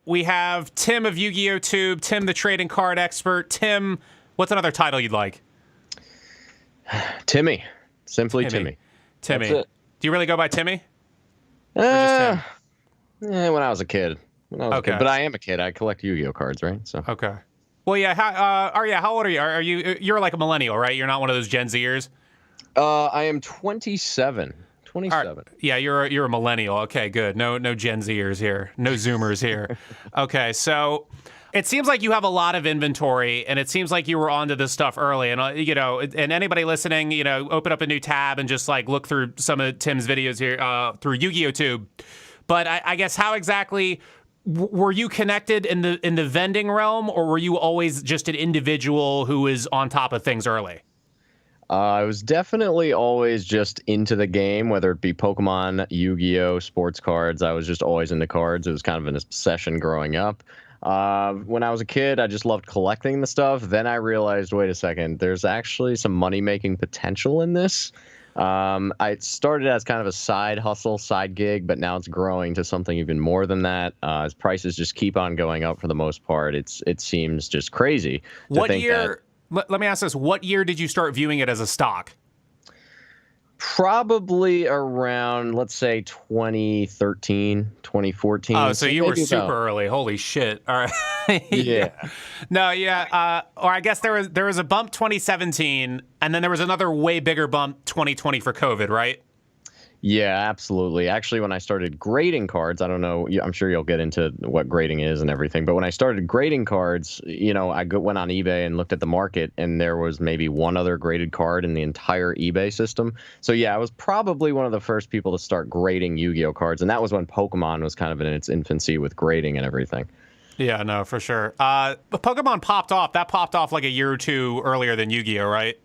we have Tim of Yu-Gi-Oh! Tube, Tim the trading card expert. Tim, what's another title you'd like? Timmy. Simply Timmy. Timmy. That's it. Do you really go by Timmy? Or just Tim? When I was a kid. Okay. But I am a kid. I collect Yu-Gi-Oh cards, right? So. Okay. Well, yeah. How old are you? You're like a millennial, right? You're not one of those Gen Zers? I am 27. 27. Right. Yeah, you're a millennial. Okay, good. No Gen Zers here. No Zoomers here. Okay, so it seems like you have a lot of inventory, and it seems like you were onto this stuff early. And and anybody listening, open up a new tab and just like look through some of Tim's videos here through Yu-Gi-Oh! Tube. But I guess how exactly were you connected in the vending realm, or were you always just an individual who was on top of things early? I was definitely always just into the game, whether it be Pokemon, Yu-Gi-Oh, sports cards. I was just always into cards. It was kind of an obsession growing up. When I was a kid, I just loved collecting the stuff. Then I realized, wait a second, there's actually some money-making potential in this. I started as kind of a side hustle, side gig, but now it's growing to something even more than that. As prices just keep on going up for the most part, it seems just crazy. What year? Let me ask this. What year did you start viewing it as a stock? Probably around, let's say, 2013, 2014. Oh, so you were super early. Holy shit. All right. Yeah. No, yeah. Or I guess there was a bump 2017, and then there was another way bigger bump 2020 for COVID, right? Yeah, absolutely. Actually, when I started grading cards, I don't know, I'm sure you'll get into what grading is and everything, but when I started grading cards, I went on eBay and looked at the market, and there was maybe one other graded card in the entire eBay system. So yeah, I was probably one of the first people to start grading Yu-Gi-Oh cards, and that was when Pokemon was kind of in its infancy with grading and everything. Yeah, no, for sure. But Pokemon popped off. That popped off like a year or two earlier than Yu-Gi-Oh, right?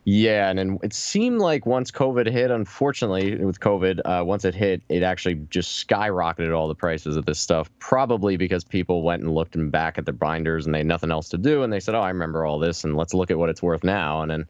Yeah, and then it seemed like once COVID hit, unfortunately, with COVID, once it hit, it actually just skyrocketed all the prices of this stuff, probably because people went and looked back at their binders and they had nothing else to do, and they said, oh, I remember all this, and let's look at what it's worth now. And then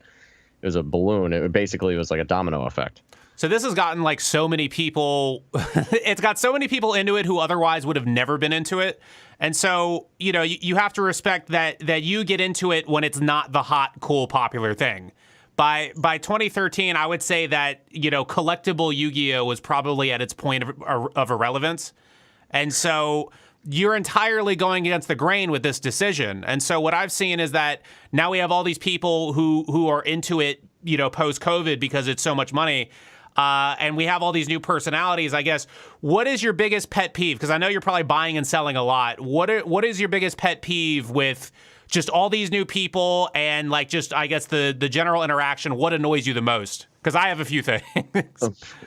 it was a balloon. It basically was like a domino effect. So this has gotten like so many people, it's got so many people into it who otherwise would have never been into it. And so, you have to respect that you get into it when it's not the hot, cool, popular thing. By 2013, I would say that, collectible Yu-Gi-Oh! Was probably at its point of irrelevance. And so you're entirely going against the grain with this decision. And so what I've seen is that now we have all these people who are into it, post-COVID because it's so much money. And we have all these new personalities, I guess. What is your biggest pet peeve? Because I know you're probably buying and selling a lot. What is your biggest pet peeve with just all these new people and like just, I guess, the general interaction? What annoys you the most? Because I have a few things.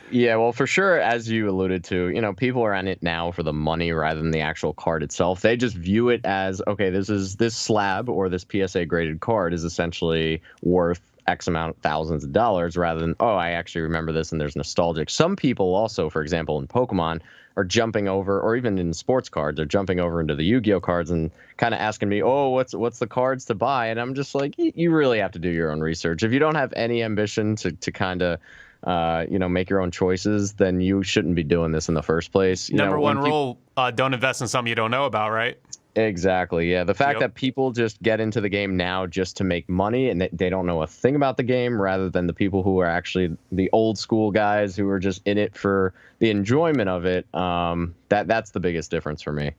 Yeah, well, for sure, as you alluded to, people are in it now for the money rather than the actual card itself. They just view it as, okay, this slab or this PSA graded card is essentially worth X amount, thousands of dollars, rather than, oh, I actually remember this and there's nostalgic. Some people also, for example, in Pokemon, are jumping over, or even in sports cards, are jumping over into the Yu-Gi-Oh cards and kind of asking me, oh, what's the cards to buy? And I'm just like, you really have to do your own research. If you don't have any ambition to kind of, make your own choices, then you shouldn't be doing this in the first place. Number one rule, don't invest in something you don't know about, right? Exactly. Yeah. The fact that people just get into the game now just to make money and they don't know a thing about the game, rather than the people who are actually the old school guys who are just in it for the enjoyment of it. That's the biggest difference for me.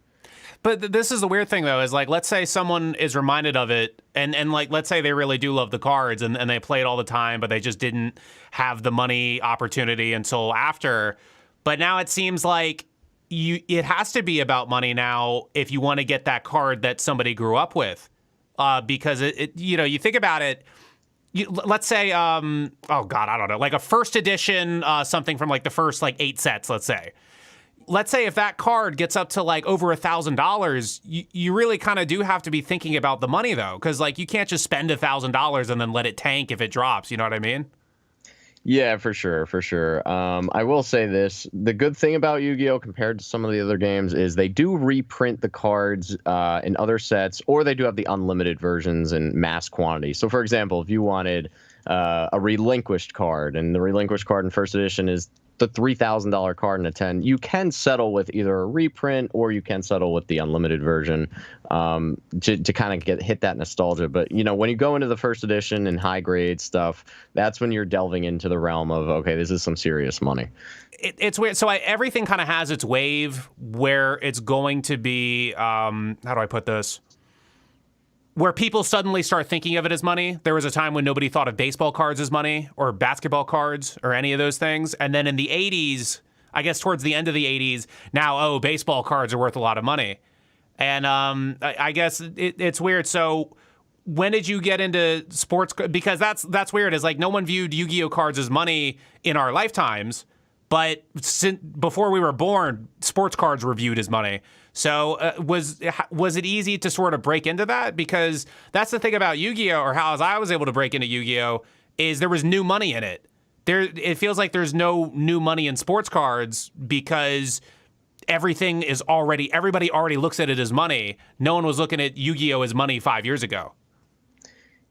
But this is the weird thing, though, is like, let's say someone is reminded of it and like, let's say they really do love the cards and they play it all the time, but they just didn't have the money opportunity until after. But now it seems like it has to be about money now if you want to get that card that somebody grew up with, because you think about it. Let's say, oh God, I don't know, like a first edition, something from like the first like 8 sets. Let's say if that card gets up to like over $1,000, you really kind of do have to be thinking about the money though, because like you can't just spend $1,000 and then let it tank if it drops. You know what I mean? Yeah, for sure, for sure. I will say this. The good thing about Yu-Gi-Oh! Compared to some of the other games is they do reprint the cards in other sets, or they do have the unlimited versions in mass quantity. So, for example, if you wanted a relinquished card, and the relinquished card in first edition is the $3,000 card in a 10, you can settle with either a reprint or you can settle with the unlimited version to kind of hit that nostalgia. But, when you go into the first edition and high grade stuff, that's when you're delving into the realm of, okay, this is some serious money. It's weird. So everything kind of has its wave where it's going to be, how do I put this? Where people suddenly start thinking of it as money. There was a time when nobody thought of baseball cards as money or basketball cards or any of those things. And then in the 80s, I guess towards the end of the 80s, now, baseball cards are worth a lot of money. And I guess it's weird. So when did you get into sports? Because that's weird. Is like no one viewed Yu-Gi-Oh cards as money in our lifetimes. But before we were born, sports cards were viewed as money. So was it easy to sort of break into that? Because that's the thing about Yu-Gi-Oh, or how I was able to break into Yu-Gi-Oh, is there was new money in it. It feels like there's no new money in sports cards because everybody already looks at it as money. No one was looking at Yu-Gi-Oh as money 5 years ago.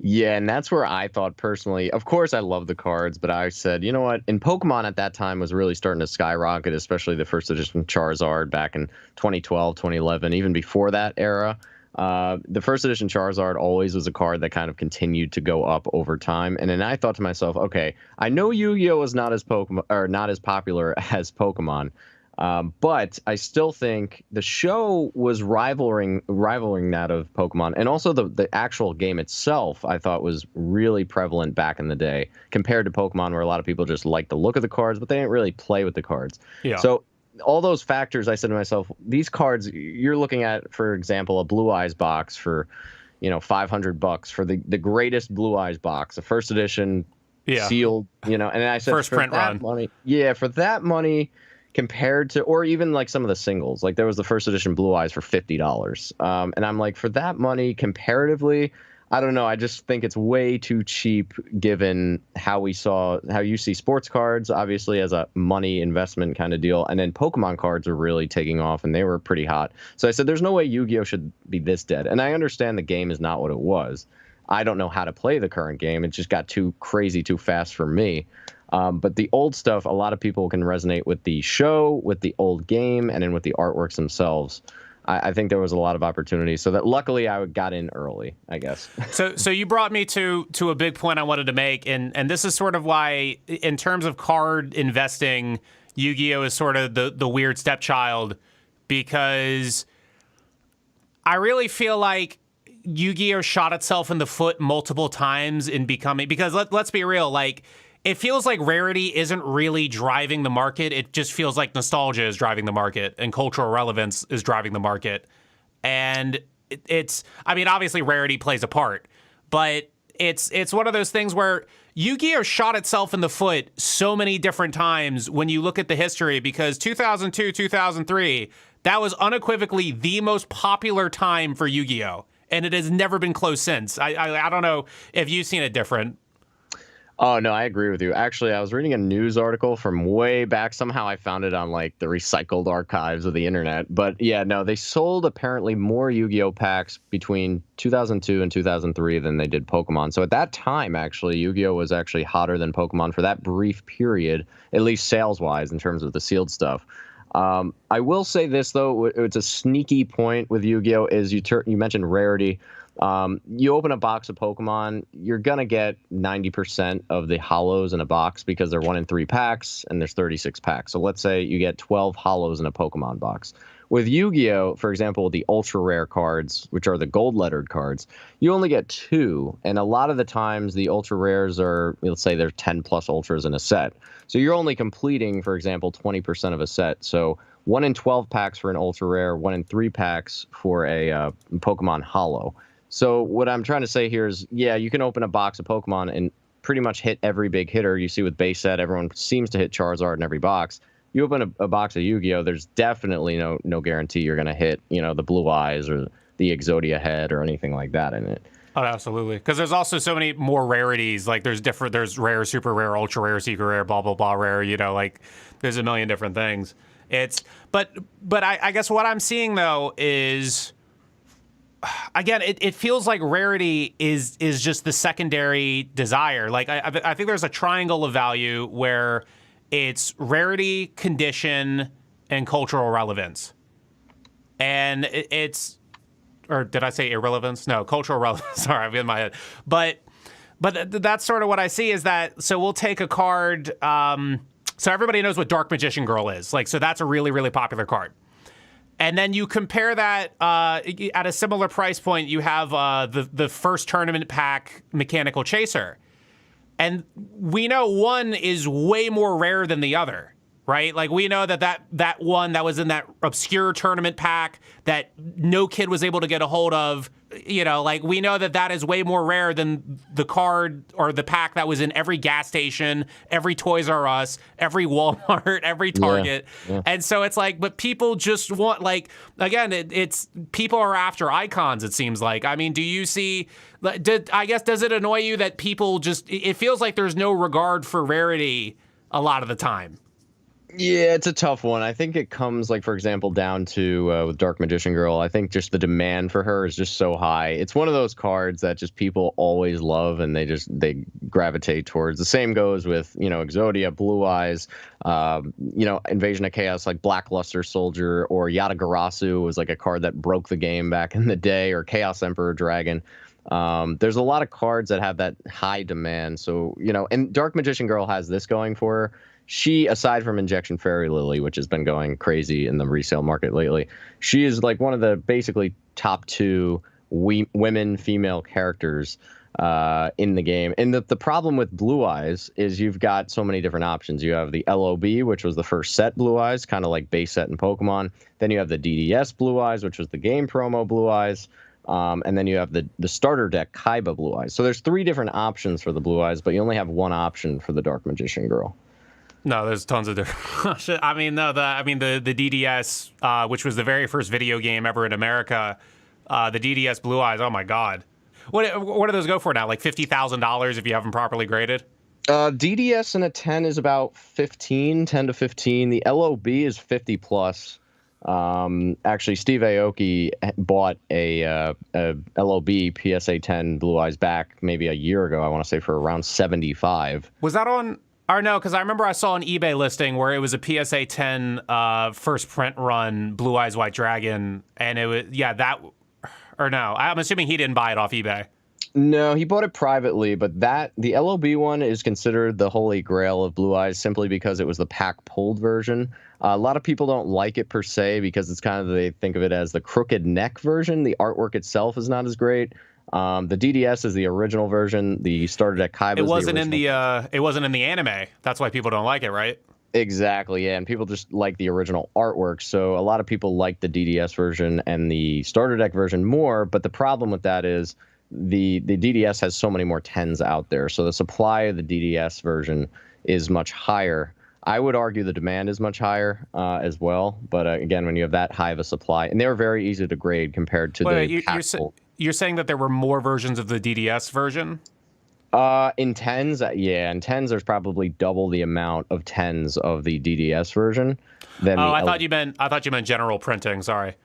Yeah, and that's where I thought personally, of course I love the cards, but I said, you know what, and Pokemon at that time was really starting to skyrocket, especially the first edition Charizard back in 2012, 2011, even before that era. The first edition Charizard always was a card that kind of continued to go up over time. And then I thought to myself, okay, I know Yu-Gi-Oh is not as popular as Pokemon. But I still think the show was rivaling that of Pokemon, and also the actual game itself I thought was really prevalent back in the day compared to Pokemon, where a lot of people just liked the look of the cards, but they didn't really play with the cards. Yeah. So all those factors, I said to myself, these cards, you're looking at, for example, a Blue Eyes box for, $500 for the greatest Blue Eyes box, a first edition, sealed, and I said first print run money. Yeah, for that money. Compared to, or even like some of the singles, like there was the first edition Blue Eyes for $50. And I'm like, for that money, comparatively, I don't know. I just think it's way too cheap given how you see sports cards, obviously, as a money investment kind of deal. And then Pokemon cards are really taking off and they were pretty hot. So I said, there's no way Yu-Gi-Oh should be this dead. And I understand the game is not what it was. I don't know how to play the current game. It just got too crazy, too fast for me. But the old stuff, a lot of people can resonate with the show, with the old game, and then with the artworks themselves. I think there was a lot of opportunity. So that luckily I got in early, I guess. So you brought me to a big point I wanted to make, and this is sort of why, in terms of card investing, Yu-Gi-Oh is sort of the weird stepchild, because I really feel like Yu-Gi-Oh shot itself in the foot multiple times in becoming, because let's be real, like, it feels like rarity isn't really driving the market. It just feels like nostalgia is driving the market and cultural relevance is driving the market. And obviously rarity plays a part, but it's one of those things where Yu-Gi-Oh shot itself in the foot so many different times when you look at the history, because 2002, 2003, that was unequivocally the most popular time for Yu-Gi-Oh. And it has never been close since. I don't know if you've seen it different. Oh, no, I agree with you. Actually, I was reading a news article from way back. Somehow I found it on like the recycled archives of the internet. But yeah, no, they sold apparently more Yu-Gi-Oh packs between 2002 and 2003 than they did Pokemon. So at that time, actually, Yu-Gi-Oh was actually hotter than Pokemon for that brief period, at least sales-wise in terms of the sealed stuff. I will say this, though. It's a sneaky point with Yu-Gi-Oh is you mentioned rarity. You open a box of Pokemon, you're going to get 90% of the hollows in a box because they're 1 in 3 packs and there's 36 packs. So let's say you get 12 hollows in a Pokemon box. With Yu-Gi-Oh, for example, the ultra rare cards, which are the gold lettered cards, you only get 2. And a lot of the times the ultra rares are, let's say there's 10 plus ultras in a set. So you're only completing, for example, 20% of a set. So 1 in 12 packs for an ultra rare, 1 in 3 packs for a Pokemon hollow. So what I'm trying to say here is, yeah, you can open a box of Pokemon and pretty much hit every big hitter. You see with base set, everyone seems to hit Charizard in every box. You open a box of Yu-Gi-Oh, there's definitely no guarantee you're going to hit, the Blue Eyes or the Exodia head or anything like that in it. Oh, absolutely. Because there's also so many more rarities. Like there's rare, super rare, ultra rare, secret rare, blah, blah, blah, rare, like there's a million different things. But I guess what I'm seeing though is, again, it feels like rarity is just the secondary desire. Like I think there's a triangle of value where It's rarity, condition, and cultural relevance. And it's, or did I say irrelevance? No, cultural relevance. Sorry, I'm in my head. But that's sort of what I see is that, so we'll take a card. So everybody knows what Dark Magician Girl is. Like, so that's a really, really popular card. And then you compare that at a similar price point, you have the first tournament pack Mechanical Chaser. And we know one is way more rare than the other, right? Like, we know that one that was in that obscure tournament pack that no kid was able to get a hold of, you know, like, we know that is way more rare than the card or the pack that was in every gas station, every Toys R Us, every Walmart, every Target. Yeah. And so it's like, but people just want, like, again, it's people are after icons, it seems like. I mean, do you see, I guess, does it annoy you that people just, it feels like there's no regard for rarity a lot of the time? Yeah, it's a tough one. I think it comes, like, for example, down to with Dark Magician Girl. I think just the demand for her is just so high. It's one of those cards that just people always love, and they gravitate towards. The same goes with, you know, Exodia, Blue Eyes, you know, Invasion of Chaos, like Blackluster Soldier, or Yatagarasu was like a card that broke the game back in the day, or Chaos Emperor Dragon. There's a lot of cards that have that high demand. So, you know, and Dark Magician Girl has this going for her. She, aside from Injection Fairy Lily, which has been going crazy in the resale market lately, she is like one of the basically top two women female characters in the game. And the problem with Blue Eyes is you've got so many different options. You have the LOB, which was the first set Blue Eyes, kind of like base set in Pokemon. Then you have the DDS Blue Eyes, which was the game promo Blue Eyes. And then you have the starter deck Kaiba Blue Eyes. So there's 3 different options for the Blue Eyes, but you only have one option for the Dark Magician Girl. No, there's tons of different. I mean, no, the DDS, which was the very first video game ever in America, the DDS Blue Eyes. Oh my God, what do those go for now? Like $50,000 if you have them properly graded. DDS in a 10 is about 10 to 15. The LOB is 50 plus. Actually, Steve Aoki bought a LOB PSA 10 Blue Eyes back maybe a year ago. I want to say for around 75. Was that on? Or no, because I remember I saw an eBay listing where it was a PSA 10 first print run Blue Eyes White Dragon, and it was that. Or no, I'm assuming he didn't buy it off eBay. No, he bought it privately, but the LOB one is considered the holy grail of Blue Eyes simply because it was the pack pulled version. A lot of people don't like it per se because it's kind of, they think of it as the crooked neck version. The artwork itself is not as great. The DDS is the original version. The starter deck Kaiba. It wasn't in the anime. That's why people don't like it, right? Exactly, yeah, and people just like the original artwork. So a lot of people like the DDS version and the starter deck version more. But the problem with that is the DDS has so many more 10s out there. So the supply of the DDS version is much higher. I would argue the demand is much higher as well. But again, when you have that high of a supply, and they were very easy to grade compared to You're saying that there were more versions of the DDS version? In 10s, yeah. In 10s, there's probably double the amount of 10s of the DDS version than I thought you meant general printing. Sorry.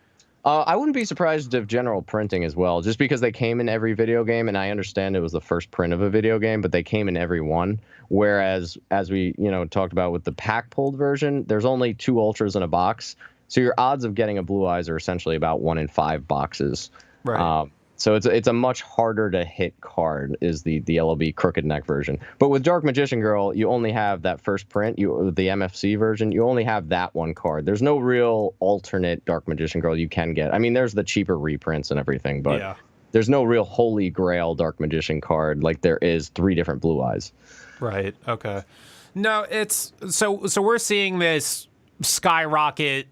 I wouldn't be surprised if general printing as well, just because they came in every video game, and I understand it was the first print of a video game, but they came in every one. Whereas, as we talked about with the pack pulled version, there's only 2 ultras in a box, so your odds of getting a Blue Eyes are essentially about 1 in 5 boxes. Right. So it's a much harder to hit card is the LOB crooked neck version. But with Dark Magician Girl, you only have that first print. The MFC version, you only have that one card. There's no real alternate Dark Magician Girl you can get. I mean, there's the cheaper reprints and everything, but there's no real holy grail Dark Magician card like there is 3 different Blue Eyes. Right. Okay. No, it's so we're seeing this skyrocket,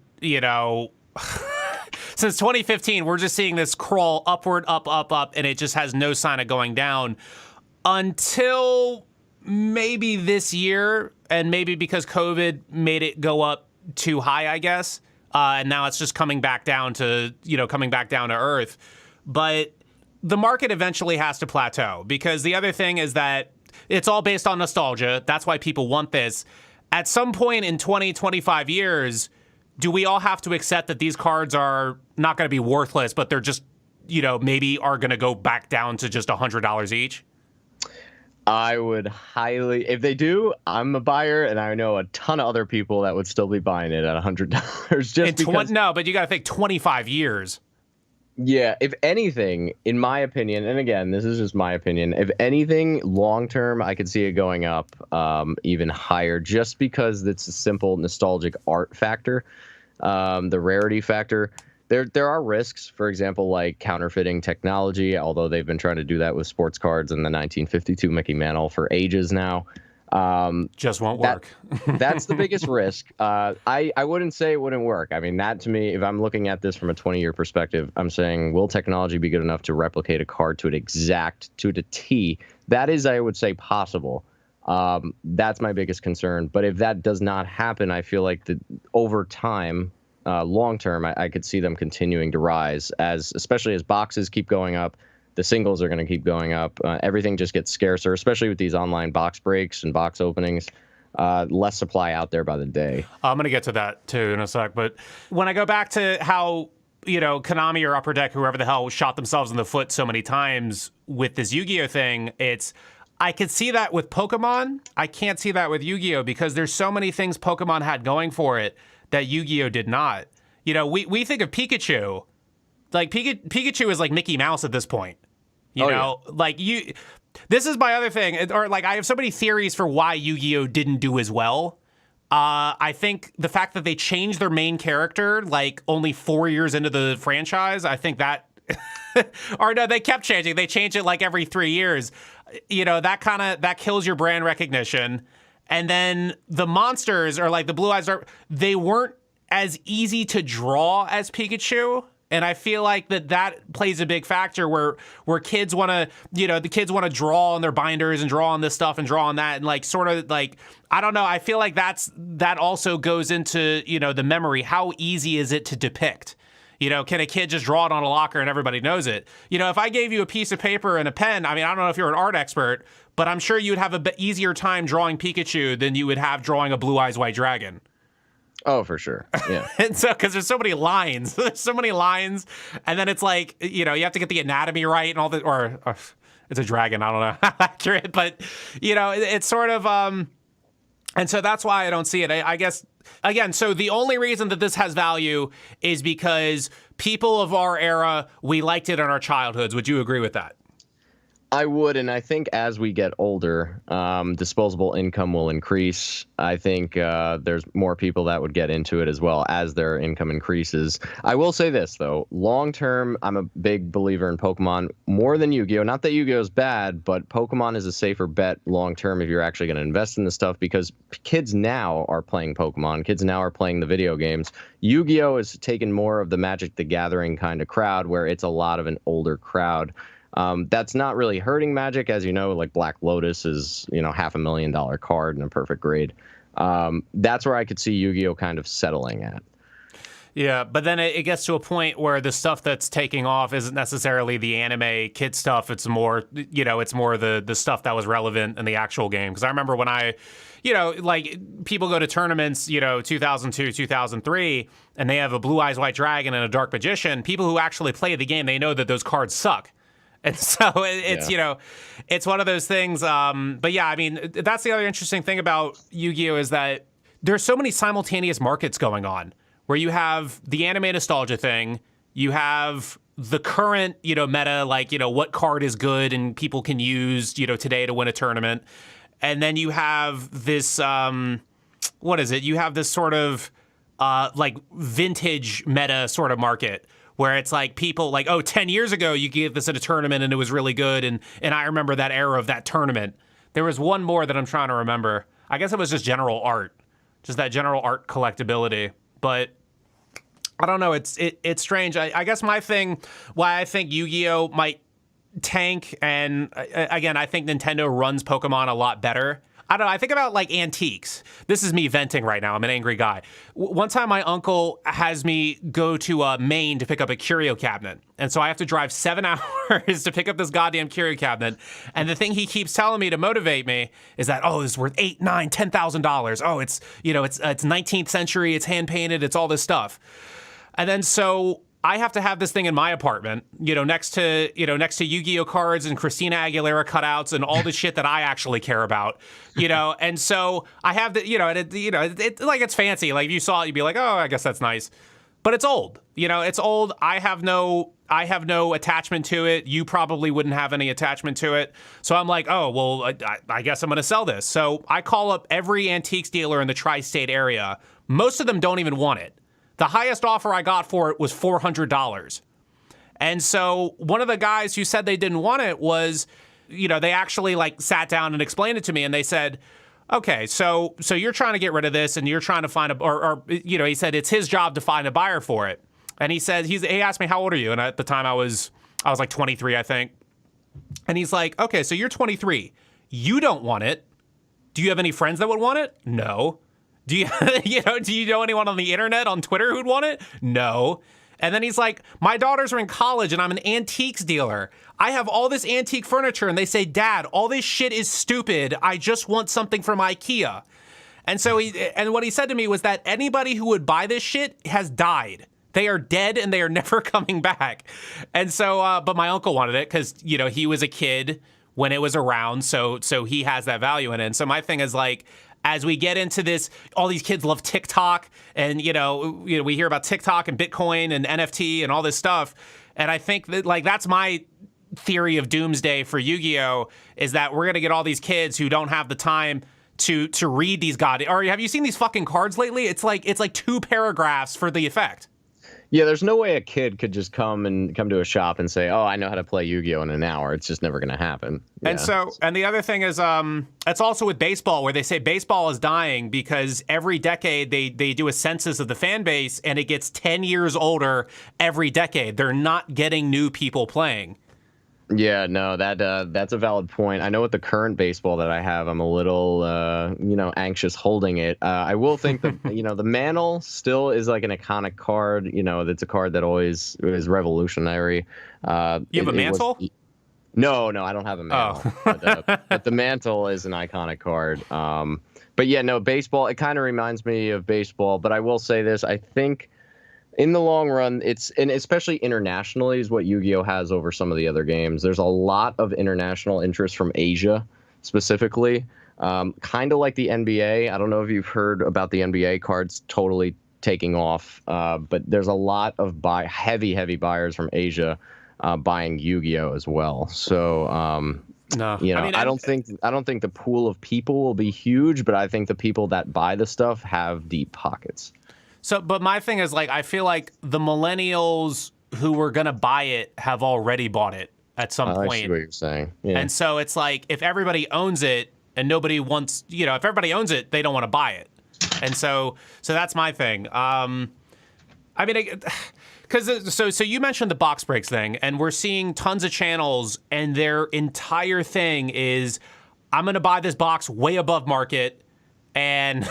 since 2015, we're just seeing this crawl upward, up, and it just has no sign of going down until maybe this year, and maybe because COVID made it go up too high, I guess, and now it's just coming back down to earth. But the market eventually has to plateau, because the other thing is that it's all based on nostalgia. That's why people want this. At some point in 20, 25 years, do we all have to accept that these cards are not going to be worthless, but they're just, maybe are going to go back down to just $100 each? I would highly, if they do, I'm a buyer, and I know a ton of other people that would still be buying it at $100 just because. No, but you got to think 25 years. Yeah, if anything, in my opinion, and again, this is just my opinion, if anything, long term, I could see it going up even higher just because it's a simple nostalgic art factor, the rarity factor. There are risks, for example, like counterfeiting technology, although they've been trying to do that with sports cards and the 1952 Mickey Mantle for ages now. Just won't work. That's the biggest risk. I wouldn't say it wouldn't work. I mean, that to me, if I'm looking at this from a 20-year perspective, I'm saying, will technology be good enough to replicate a card to the T? That is, I would say, possible. That's my biggest concern. But if that does not happen, I feel like over time, long term, I could see them continuing to rise, especially as boxes keep going up. The singles are going to keep going up. Everything just gets scarcer, especially with these online box breaks and box openings. Less supply out there by the day. I'm going to get to that too in a sec. But when I go back to how, Konami or Upper Deck, whoever the hell, shot themselves in the foot so many times with this Yu-Gi-Oh thing, I could see that with Pokemon. I can't see that with Yu-Gi-Oh because there's so many things Pokemon had going for it that Yu-Gi-Oh did not. We think of Pikachu. Like, Pikachu is like Mickey Mouse at this point. This is my other thing, or like I have so many theories for why Yu-Gi-Oh didn't do as well. I think the fact that they changed their main character like only 4 years into the franchise, I think that, or no, they kept changing. They change it like every 3 years. That kills your brand recognition. And then the monsters, or like the Blue Eyes, they weren't as easy to draw as Pikachu. And I feel like that plays a big factor where kids want to, the kids want to draw on their binders and draw on this stuff and draw on that. And like, sort of like, I don't know. I feel like that also goes into, the memory. How easy is it to depict? Can a kid just draw it on a locker and everybody knows it? If I gave you a piece of paper and a pen, I mean, I don't know if you're an art expert, but I'm sure you'd have a bit easier time drawing Pikachu than you would have drawing a Blue Eyes White Dragon. Oh, for sure. Yeah. And so, because there's so many lines, and then it's like, you have to get the anatomy right and all that, or it's a dragon. I don't know how accurate, but it's sort of, and so that's why I don't see it. I guess, again, so the only reason that this has value is because people of our era, we liked it in our childhoods. Would you agree with that? I would, and I think as we get older, disposable income will increase. I think there's more people that would get into it as well as their income increases. I will say this, though. Long term, I'm a big believer in Pokemon more than Yu-Gi-Oh! Not that Yu-Gi-Oh! Is bad, but Pokemon is a safer bet long term if you're actually going to invest in this stuff, because kids now are playing Pokemon. Kids now are playing the video games. Yu-Gi-Oh! Has taken more of the Magic the Gathering kind of crowd, where it's a lot of an older crowd. That's not really hurting Magic, as you know, like Black Lotus is, $500,000 card and a perfect grade. That's where I could see Yu-Gi-Oh! Kind of settling at. Yeah, but then it gets to a point where the stuff that's taking off isn't necessarily the anime kid stuff. It's more, it's more the stuff that was relevant in the actual game. Because I remember when like people go to tournaments, 2002, 2003, and they have a Blue Eyes White Dragon and a Dark Magician. People who actually play the game, they know that those cards suck. And so it's, it's one of those things. But yeah, I mean, that's the other interesting thing about Yu-Gi-Oh! Is that there's so many simultaneous markets going on, where you have the anime nostalgia thing, you have the current, meta, like, what card is good and people can use, today to win a tournament. And then you have this, what is it? You have this sort of like vintage meta sort of market, where it's like people like, 10 years ago, you gave this at a tournament and it was really good. And I remember that era of that tournament. There was one more that I'm trying to remember. I guess it was just general art, just that general art collectability. But I don't know. It's strange. I guess my thing, why I think Yu-Gi-Oh! Might tank, and again, I think Nintendo runs Pokemon a lot better. I don't know. I think about like antiques. This is me venting right now. I'm an angry guy. One time my uncle has me go to Maine to pick up a curio cabinet. And so I have to drive 7 hours to pick up this goddamn curio cabinet. And the thing he keeps telling me to motivate me is that, this is worth $8,000, $9,000, $10,000. It's 19th century. It's hand painted. It's all this stuff. And then so I have to have this thing in my apartment, next to Yu-Gi-Oh cards and Christina Aguilera cutouts and all the shit that I actually care about, and so I have the, like it's fancy. Like if you saw it, you'd be like, oh, I guess that's nice, but it's old. It's old. I have no attachment to it. You probably wouldn't have any attachment to it. So I'm like, oh, well, I guess I'm going to sell this. So I call up every antiques dealer in the tri-state area. Most of them don't even want it. The highest offer I got for it was $400. And so one of the guys who said they didn't want it was, they actually like sat down and explained it to me, and they said, okay, so you're trying to get rid of this, and you're trying to find he said it's his job to find a buyer for it. And he said, he asked me, how old are you? And at the time I was like 23, I think. And he's like, okay, so you're 23. You don't want it. Do you have any friends that would want it? No. Do you, do you know anyone on the internet, on Twitter who'd want it? No. And then he's like, my daughters are in college and I'm an antiques dealer. I have all this antique furniture and they say, Dad, all this shit is stupid. I just want something from IKEA. And so what he said to me was that anybody who would buy this shit has died. They are dead and they are never coming back. And so, but my uncle wanted it because, he was a kid when it was around. So he has that value in it. And so my thing is like, as we get into this, all these kids love TikTok, and we hear about TikTok and Bitcoin and NFT and all this stuff. And I think that like that's my theory of doomsday for Yu-Gi-Oh is that we're gonna get all these kids who don't have the time to read these or have you seen these fucking cards lately? It's like 2 paragraphs for the effect. Yeah, there's no way a kid could just come to a shop and say, oh, I know how to play Yu-Gi-Oh in an hour. It's just never going to happen. Yeah. And the other thing is, it's also with baseball, where they say baseball is dying because every decade they do a census of the fan base and it gets 10 years older every decade. They're not getting new people playing. Yeah, no, that's a valid point. I know with the current baseball that I have, I'm a little, anxious holding it. I will think that, the Mantle still is like an iconic card. That's a card that always is revolutionary. You have a Mantle? No, I don't have a Mantle. Oh. But the Mantle is an iconic card. But yeah, no, baseball, it kind of reminds me of baseball. But I will say this, I think in the long run, and especially internationally, is what Yu-Gi-Oh has over some of the other games. There's a lot of international interest from Asia, specifically, kind of like the NBA. I don't know if you've heard about the NBA cards totally taking off, but there's a lot of heavy buyers from Asia buying Yu-Gi-Oh as well. So, no, I don't think the pool of people will be huge, but I think the people that buy the stuff have deep pockets. So, but my thing is, like, I feel like the millennials who were going to buy it have already bought it at some point. I see what you're saying. Yeah. And so it's like, if everybody owns it and nobody wants, if everybody owns it, they don't want to buy it. And so that's my thing. So you mentioned the box breaks thing, and we're seeing tons of channels, and their entire thing is, I'm going to buy this box way above market, and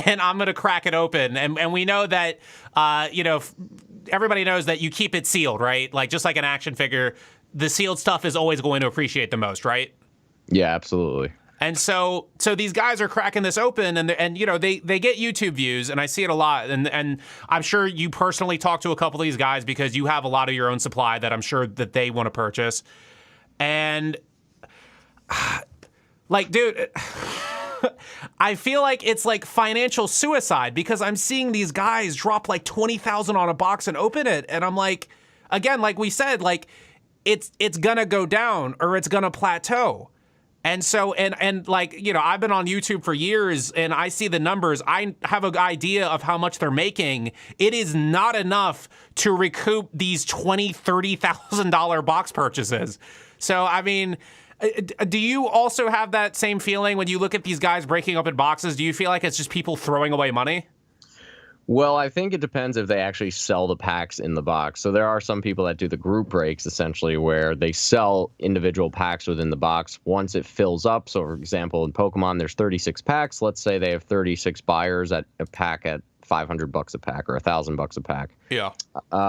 I'm going to crack it open. And we know that, everybody knows that you keep it sealed, right? Like, just like an action figure, the sealed stuff is always going to appreciate the most, right? Yeah, absolutely. And so these guys are cracking this open, and they get YouTube views, and I see it a lot. And I'm sure you personally talk to a couple of these guys because you have a lot of your own supply that I'm sure that they want to purchase. And like, dude, I feel like it's like financial suicide because I'm seeing these guys drop like $20,000 on a box and open it, and I'm like, again, like we said, like it's gonna go down or it's gonna plateau. And so, and like, I've been on YouTube for years and I see the numbers. I have an idea of how much they're making. It is not enough to recoup these $20,000, $30,000 box purchases. So, I mean, do you also have that same feeling when you look at these guys breaking up in boxes? Do you feel like it's just people throwing away money? Well, I think it depends if they actually sell the packs in the box. So there are some people that do the group breaks, essentially, where they sell individual packs within the box once it fills up. So, for example, in Pokemon, there's 36 packs. Let's say they have 36 buyers at a pack at $500 a pack or $1,000 a pack. Yeah.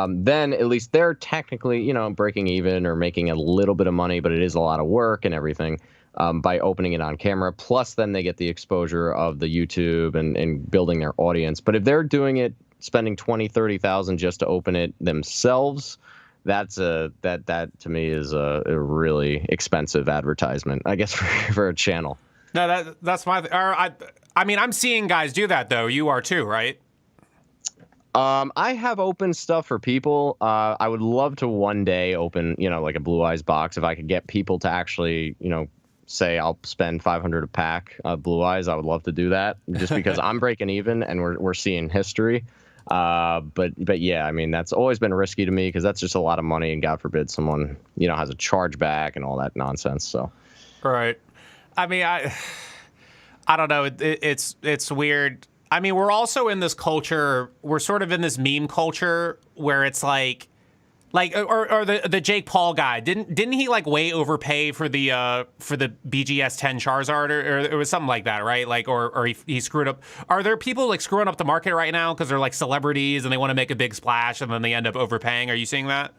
Then at least they're technically, breaking even or making a little bit of money, but it is a lot of work and everything. By opening it on camera. Plus, then they get the exposure of the YouTube and building their audience. But if they're doing it spending 20-30,000 just to open it themselves, that to me is a really expensive advertisement, I guess, for a channel. No, that's my. I mean, I'm seeing guys do that though. You are too, right? I have opened stuff for people. I would love to one day open, like a Blue Eyes box. If I could get people to actually, say I'll spend 500 a pack of Blue Eyes, I would love to do that, just because I'm breaking even and we're seeing history. But yeah, I mean, that's always been risky to me because that's just a lot of money, and God forbid someone, has a chargeback and all that nonsense. So, right. I mean, I don't know. It's weird. I mean, we're also in this culture. We're sort of in this meme culture where it's like or the Jake Paul guy didn't he like way overpay for the BGS 10 Charizard or it was something like that, right? Like or he screwed up. Are there people like screwing up the market right now because they're like celebrities and they want to make a big splash and then they end up overpaying? Are you seeing that?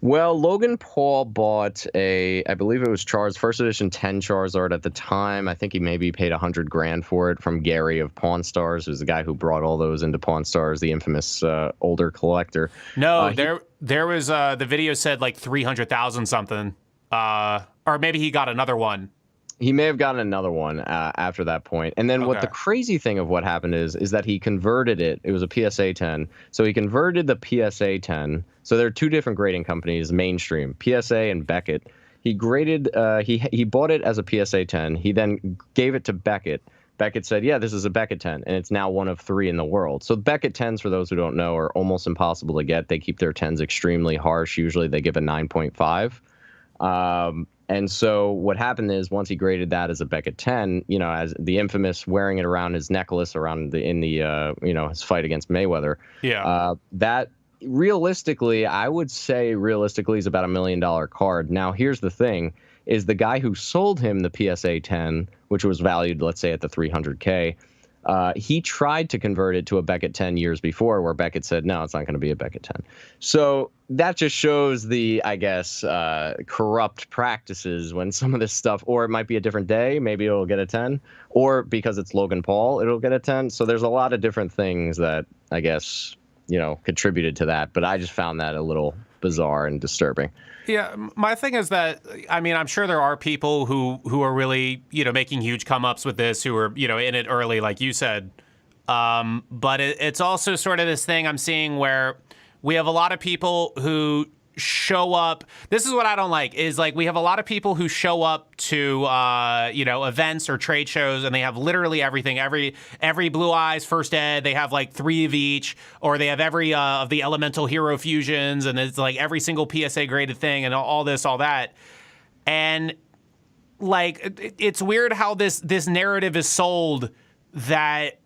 Well, Logan Paul bought I believe it was first edition 10 Charizard at the time. I think he maybe paid $100,000 for it from Gary of Pawn Stars, who's the guy who brought all those into Pawn Stars, the infamous older collector. No, there was the video said like 300,000 something, or maybe he got another one. He may have gotten another one after that point. And then what the crazy thing of what happened is that he converted it. It was a PSA 10. So he converted the PSA 10. So there are two different grading companies, mainstream, PSA and Beckett. He graded, he bought it as a PSA 10. He then gave it to Beckett. Beckett said, yeah, this is a Beckett 10, and it's now one of 3 in the world. So Beckett 10s, for those who don't know, are almost impossible to get. They keep their 10s extremely harsh. Usually they give a 9.5. And so what happened is once he graded that as a Beckett 10, as the infamous wearing it around his necklace in his fight against Mayweather. Yeah. That realistically, I would say is about $1 million card. Now, here's the thing is the guy who sold him the PSA 10, which was valued, let's say, at the $300K. He tried to convert it to a Beckett 10 years before, where Beckett said, no, it's not going to be a Beckett 10. So that just shows the, I guess, corrupt practices when some of this stuff, or it might be a different day, maybe it'll get a 10, or because it's Logan Paul, it'll get a 10. So there's a lot of different things that, I guess, contributed to that. But I just found that a little bizarre and disturbing. Yeah, my thing is that, I mean, I'm sure there are people who are really, making huge come-ups with this, who are, in it early, like you said. But it's also sort of this thing I'm seeing where we have a lot of people who show up. This is what I don't like, is like we have a lot of people who show up to, events or trade shows, and they have literally everything. Every Blue Eyes first ed, they have like 3 of each, or they have every of the elemental hero fusions, and it's like every single PSA graded thing and all this, all that. And like, it's weird how this narrative is sold that,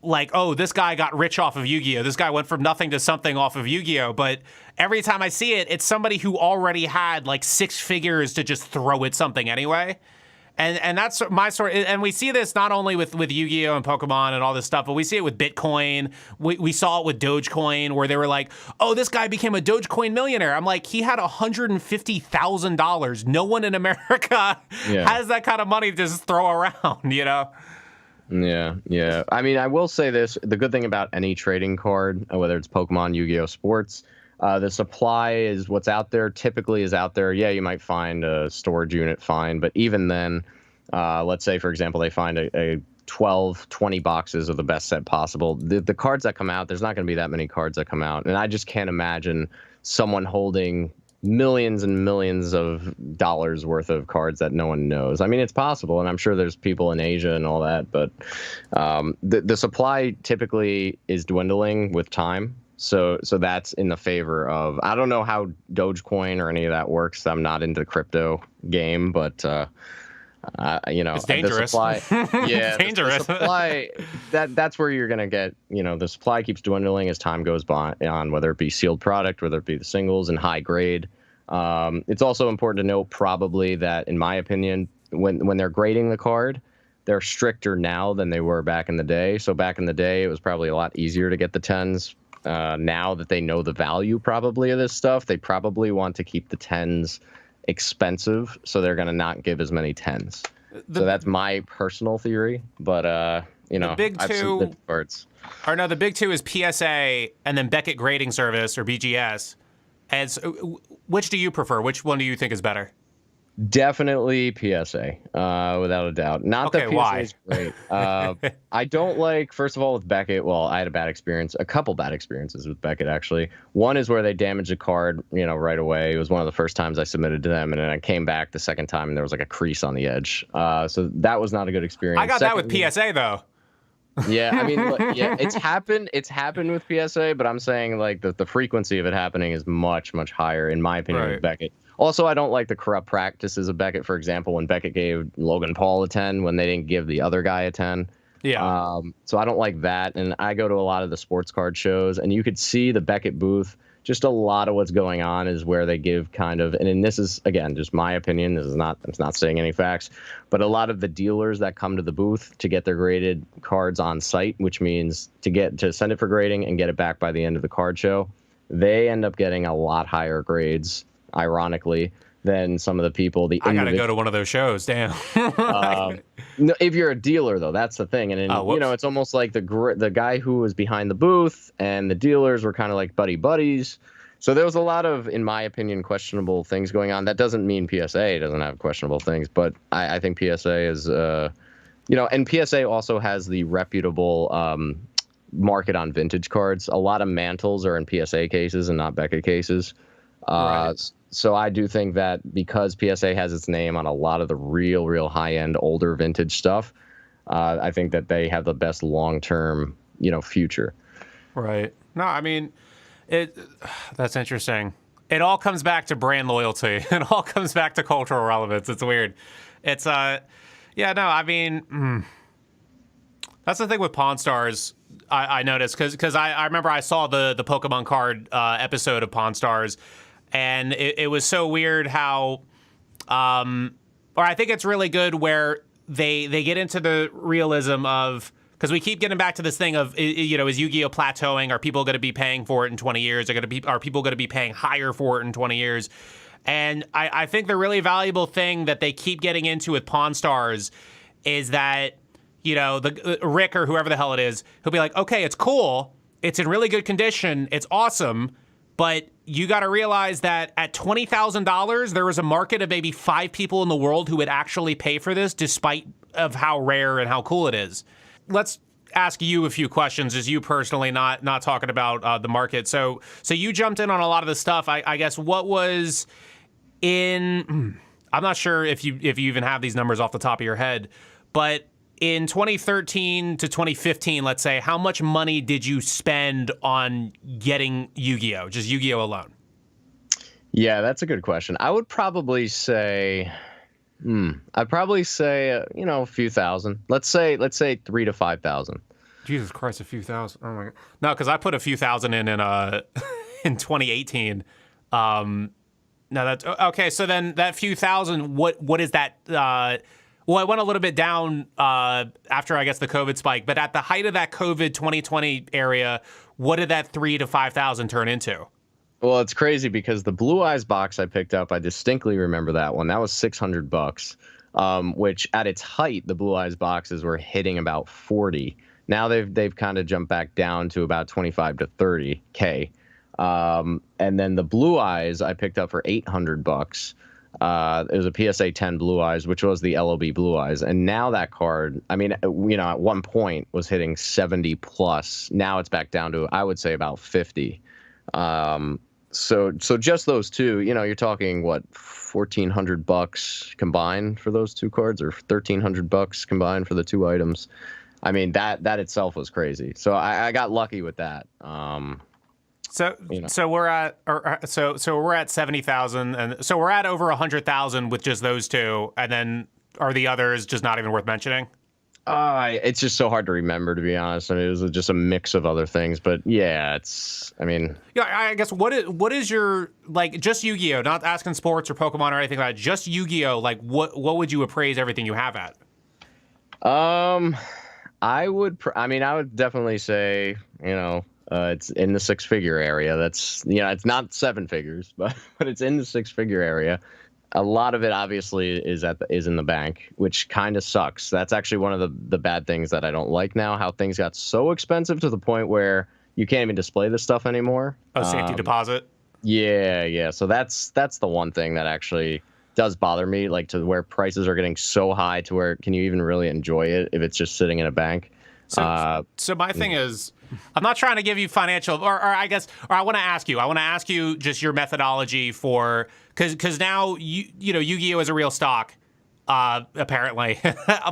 like, oh, this guy got rich off of Yu-Gi-Oh! This guy went from nothing to something off of Yu-Gi-Oh! But every time I see it, it's somebody who already had like 6 figures to just throw at something anyway. And that's my sort. And we see this not only with Yu-Gi-Oh! And Pokemon and all this stuff, but we see it with Bitcoin. We saw it with Dogecoin, where they were like, oh, this guy became a Dogecoin millionaire. I'm like, he had $150,000. No one in America has that kind of money to just throw around, Yeah. I mean, I will say this. The good thing about any trading card, whether it's Pokemon, Yu-Gi-Oh! Sports, the supply is what's out there, typically is out there. Yeah, you might find a storage unit fine, but even then, let's say, for example, they find a 12, 20 boxes of the best set possible. The cards that come out, there's not going to be that many cards that come out. And I just can't imagine someone holding millions and millions of dollars worth of cards that no one knows. I mean, it's possible, and I'm sure there's people in Asia and all that, but the supply typically is dwindling with time. So that's in the favor of, I don't know how Dogecoin or any of that works. I'm not into the crypto game, but it's dangerous. The supply, yeah, it's dangerous. The supply, that's where you're gonna get, the supply keeps dwindling as time goes on, whether it be sealed product, whether it be the singles and high grade. It's also important to note, probably, that in my opinion, when they're grading the card, they're stricter now than they were back in the day. So back in the day, it was probably a lot easier to get the 10s. Now that they know the value probably of this stuff, they probably want to keep the 10s expensive, so they're going to not give as many 10s. So that's my personal theory, but The big I've two submitted cards. or no, the big two is PSA and then Beckett Grading Service or BGS. As which do you prefer? Which one do you think is better? Definitely PSA, without a doubt. Not that PSA why? is great. I don't like, first of all, with Beckett. Well, I had a couple bad experiences with Beckett actually. One is where they damaged a card, right away. It was one of the first times I submitted to them, and then I came back the second time and there was like a crease on the edge. So that was not a good experience. I got that with PSA though. Yeah, I mean, look, yeah, it's happened with PSA, but I'm saying like the frequency of it happening is much, much higher in my opinion with Beckett. Also, I don't like the corrupt practices of Beckett. For example, when Beckett gave Logan Paul a 10 when they didn't give the other guy a 10. Yeah. So I don't like that. And I go to a lot of the sports card shows, and you could see the Beckett booth. Just a lot of what's going on is where they give kind of, and this is, again, just my opinion. I'm not saying any facts, but a lot of the dealers that come to the booth to get their graded cards on site, which means to send it for grading and get it back by the end of the card show, they end up getting a lot higher grades, ironically, than some of the people. I gotta go to one of those shows. Damn. No, if you're a dealer, though, that's the thing. And it's almost like the guy who was behind the booth and the dealers were kind of like buddies. So there was a lot of, in my opinion, questionable things going on. That doesn't mean PSA doesn't have questionable things, but I think PSA is, and PSA also has the reputable market on vintage cards. A lot of mantles are in PSA cases and not Beckett cases. Right. So I do think that because PSA has its name on a lot of the real high-end older vintage stuff, I think that they have the best long-term, future. Right. No, I mean, that's interesting. It all comes back to brand loyalty. It all comes back to cultural relevance. It's weird. It's that's the thing with Pawn Stars. I noticed because I remember I saw the Pokemon card episode of Pawn Stars. And it was so weird how, or I think it's really good where they get into the realism of, because we keep getting back to this thing of, is Yu-Gi-Oh plateauing? Are people going to be paying for it in 20 years? Are people going to be paying higher for it in 20 years? And I think the really valuable thing that they keep getting into with Pawn Stars is that, the Rick or whoever the hell it is, he'll be like, okay, it's cool. It's in really good condition. It's awesome. But you got to realize that at $20,000, there was a market of maybe 5 people in the world who would actually pay for this, despite of how rare and how cool it is. Let's ask you a few questions, as you personally, not talking about the market. So you jumped in on a lot of the stuff. I guess what was in? I'm not sure if you even have these numbers off the top of your head, but in 2013 to 2015, let's say, how much money did you spend on getting Yu-Gi-Oh? Just Yu-Gi-Oh alone? Yeah, that's a good question. I would probably say, a few thousand. Let's say 3,000 to 5,000. Jesus Christ, a few thousand. Oh my God. No, because I put a few thousand in in 2018. No, that's okay. So then that few thousand, what is that? Well, I went a little bit down after, I guess, the COVID spike. But at the height of that COVID 2020 area, what did that 3,000 to 5,000 turn into? Well, it's crazy because the Blue Eyes box I picked up, I distinctly remember that one. That was $600, which at its height, the Blue Eyes boxes were hitting about 40. Now they've kind of jumped back down to about 25 to 30K. And then the Blue Eyes I picked up for $800. It was a PSA 10 Blue Eyes, which was the LOB Blue Eyes. And now that card, I mean, at one point was hitting 70 plus. Now it's back down to, I would say, about 50. So just those two, you're talking what, $1,400 combined for those two cards, or $1,300 combined for the two items. I mean, that itself was crazy. So I got lucky with that. So we're at we're at 70,000, and so we're at over 100,000 with just those two, and then are the others just not even worth mentioning? It's just so hard to remember, to be honest. I mean, it was just a mix of other things, but yeah, I guess what is your, like, just Yu-Gi-Oh, not asking sports or Pokemon or anything like that, just Yu-Gi-Oh, like what would you appraise everything you have at? I would definitely say, it's in the 6-figure area. That's, it's not 7 figures, but it's in the 6-figure area. A lot of it obviously is in the bank, which kind of sucks. That's actually one of the bad things that I don't like now. How things got so expensive to the point where you can't even display this stuff anymore. Oh, safety deposit. Yeah. So that's the one thing that actually does bother me, like to where prices are getting so high to where can you even really enjoy it if it's just sitting in a bank? So my thing is, I'm not trying to give you financial, or I guess, or I want to ask you just your methodology for, because now you know Yu-Gi-Oh is a real stock, apparently,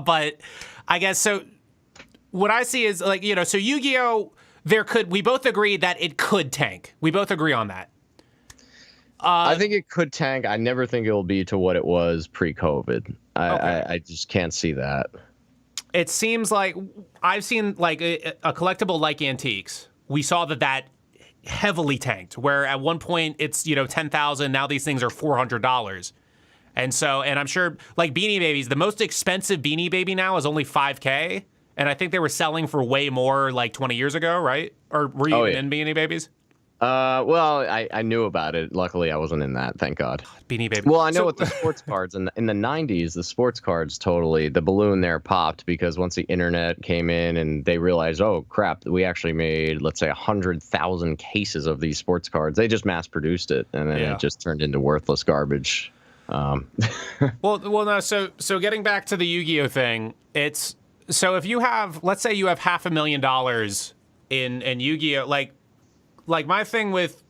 but I guess so. What I see is like so Yu-Gi-Oh, we both agree that it could tank. We both agree on that. I think it could tank. I never think it will be to what it was pre-COVID. I just can't see that. It seems like I've seen like a collectible like Antiques. We saw that heavily tanked, where at one point it's 10,000. Now these things are $400, and I'm sure like Beanie Babies. The most expensive Beanie Baby now is only $5K, and I think they were selling for way more like 20 years ago, right? Or were you in Beanie Babies? Well, I knew about it. Luckily, I wasn't in that. Thank God. Beanie Baby. Well, I know with the sports cards in the 90s, the sports cards the balloon there popped because once the internet came in and they realized, oh crap, we actually made, let's say, 100,000 cases of these sports cards. They just mass produced it, and then it just turned into worthless garbage. Well, no. So getting back to the Yu-Gi-Oh thing, it's so if you have, let's say, you have $500,000 in Yu-Gi-Oh, like my thing with,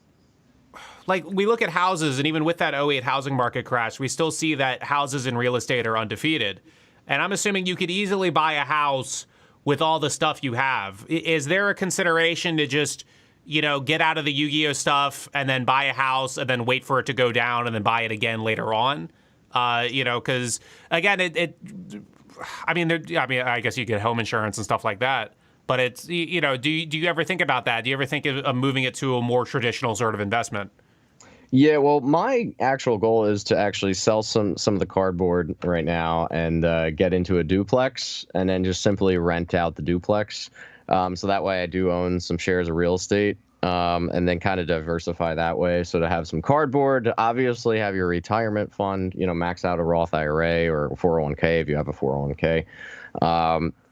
like, we look at houses, and even with that '08 housing market crash, we still see that houses in real estate are undefeated. And I'm assuming you could easily buy a house with all the stuff you have. Is there a consideration to just, get out of the Yu-Gi-Oh stuff and then buy a house and then wait for it to go down and then buy it again later on? Because, again, I guess you get home insurance and stuff like that. But it's, do you ever think about that? Do you ever think of moving it to a more traditional sort of investment? Yeah, well, my actual goal is to actually sell some of the cardboard right now and get into a duplex and then just simply rent out the duplex. So that way I do own some shares of real estate and then kind of diversify that way. So to have some cardboard, obviously have your retirement fund, max out a Roth IRA or 401k if you have a 401k.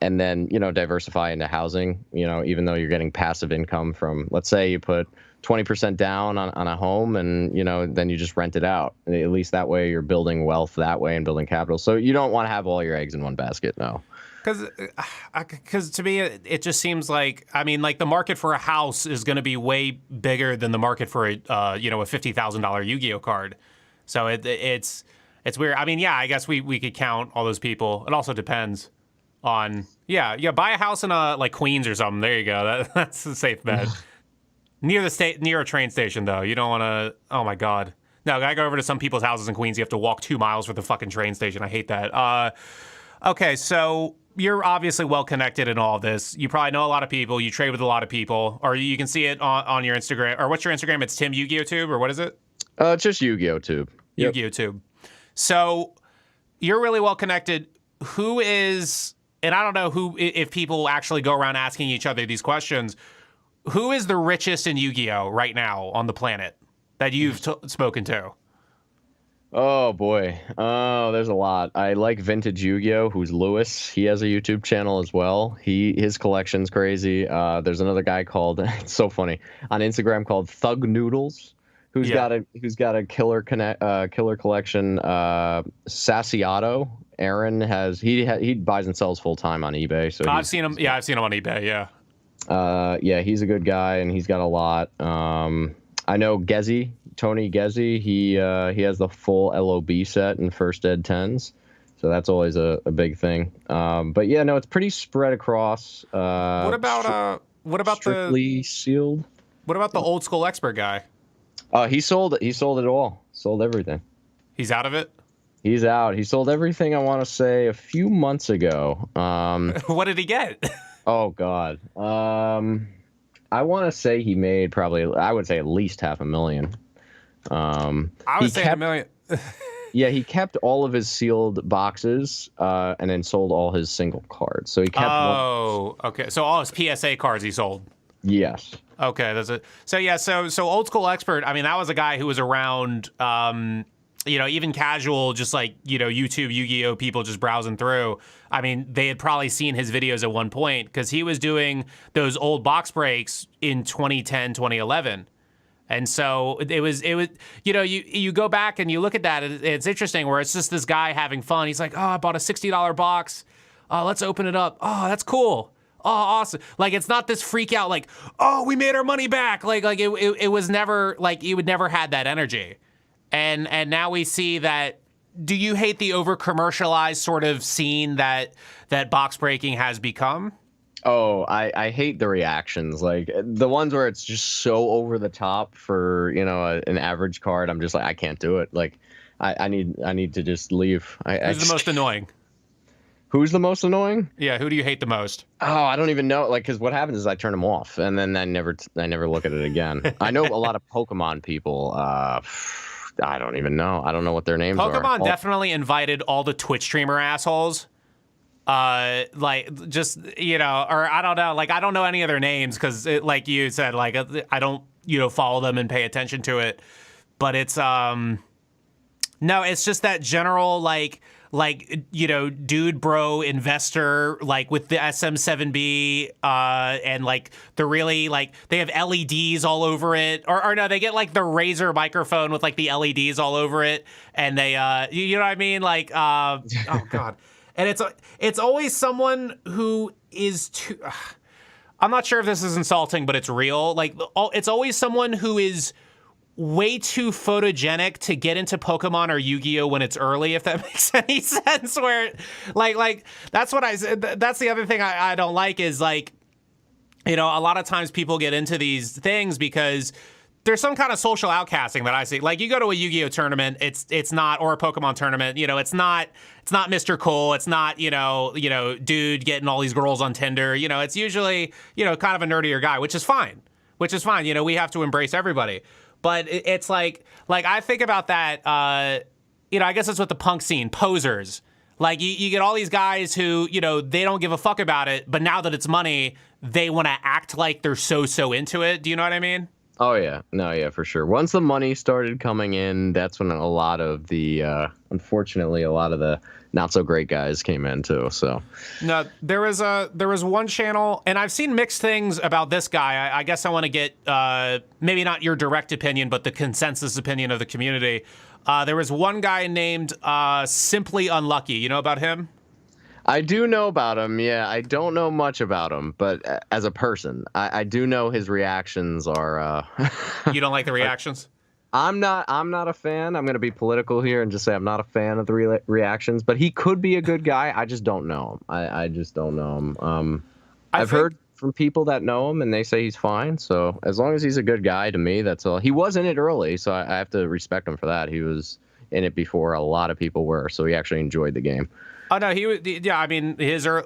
And then, diversify into housing, even though you're getting passive income from, let's say you put 20% down on a home and, then you just rent it out. And at least that way you're building wealth that way and building capital. So you don't want to have all your eggs in one basket. No. Because to me, it just seems like, the market for a house is going to be way bigger than the market for a $50,000 Yu-Gi-Oh card. So it's weird. I guess we could count all those people. It also depends on, buy a house in like Queens or something. There you go. That's a safe bet. Near a train station, though. You don't want to, oh my God. No, I go over to some people's houses in Queens. You have to walk 2 miles for the fucking train station. I hate that. Okay, so you're obviously well connected in all this. You probably know a lot of people. You trade with a lot of people. Or you can see it on your Instagram. Or what's your Instagram? It's Tim Yu-Gi-Oh Tube, or what is it? It's just Yu-Gi-Oh Tube. Yep. Yu-Gi-Oh Tube. So you're really well connected. Who is, and I don't know who, if people actually go around asking each other these questions, who is the richest in Yu-Gi-Oh right now on the planet that you've spoken to? Oh boy. Oh, there's a lot. I like Vintage Yu-Gi-Oh, who's Lewis. He has a YouTube channel as well. His collection's crazy. There's another guy called, it's so funny, on Instagram called Thug Noodles, who's got a killer collection. Sassiato. Aaron he buys and sells full time on eBay. So I've seen him. Yeah, I've seen him on eBay. Yeah. He's a good guy and he's got a lot. I know Tony Gezzi. He has the full LOB set in First Ed 10s. So that's always a big thing. But yeah, no, it's pretty spread across. What about strictly sealed? What about the old school expert guy? He sold it all. Sold everything. He's out of it? He's out. He sold everything, I want to say, a few months ago. What did he get? Oh, God. I want to say he made probably, I would say at least $500,000. I would say $1 million. Yeah, he kept all of his sealed boxes and then sold all his single cards. So he kept okay. So all his PSA cards he sold. Yes. Okay, that's it. So yeah, so old school expert. That was a guy who was around. even casual, just like, YouTube Yu-Gi-Oh people just browsing through. I mean, they had probably seen his videos at one point because he was doing those old box breaks in 2010, 2011. And so it was, you go back and you look at that, and it's interesting where it's just this guy having fun. He's like, oh, I bought a $60 box. Let's open it up. Oh, that's cool. Oh, awesome. Like, it's not this freak out like, oh, we made our money back. Like it was never, like, you would never had that energy. And now we see that. Do you hate the over commercialized sort of scene that box breaking has become? Oh, I hate the reactions, like the ones where it's just so over the top for, an average card. I'm just like, I can't do it. Like, I need to just leave. Who's the most annoying? Who's the most annoying? Yeah, who do you hate the most? Oh, I don't even know. Like, because what happens is I turn them off, and then I never look at it again. I know a lot of Pokemon people. I don't even know. I don't know what their names are. Pokemon definitely invited all the Twitch streamer assholes. Like, just, or I don't know. Like, I don't know any of their names because, like you said, like, I don't, follow them and pay attention to it. But it's, no, it's just that general, like, dude, bro, investor, like with the SM7B, and like the really, like, they have LEDs all over it, or no, they get like the Razer microphone with like the LEDs all over it, and they, you know what I mean? Like, oh God. And it's always someone who is too, I'm not sure if this is insulting, but it's real. Like, it's always someone who is way too photogenic to get into Pokemon or Yu-Gi-Oh when it's early, if that makes any sense. Where, like that's what I said. That's the other thing I don't like is, like, a lot of times people get into these things because there's some kind of social outcasting that I see. Like, you go to a Yu-Gi-Oh tournament, it's not, or a Pokemon tournament, it's not Mr. Cool, it's not, dude getting all these girls on Tinder. It's usually, kind of a nerdier guy, which is fine. We have to embrace everybody. But it's like I think about that, I guess it's with the punk scene, posers. Like, you get all these guys who, they don't give a fuck about it, but now that it's money, they want to act like they're so into it. Do you know what I mean? Oh, yeah. No, yeah, for sure. Once the money started coming in, that's when a lot of the, unfortunately, a lot of the not so great guys came in too. So no, there was one channel, and I've seen mixed things about this guy. I guess I want to get maybe not your direct opinion, but the consensus opinion of the community. There was one guy named Simply Unlucky. You know about him? I do know about him. Yeah, I don't know much about him, but as a person, I do know his reactions are. You don't like the reactions? I'm not a fan. I'm going to be political here and just say I'm not a fan of the reactions, but he could be a good guy. I just don't know him. I just don't know him. I've heard from people that know him, and they say he's fine. So as long as he's a good guy, to me, that's all. He was in it early, so I have to respect him for that. He was in it before a lot of people were, so he actually enjoyed the game. Oh no, he was. Yeah, I mean,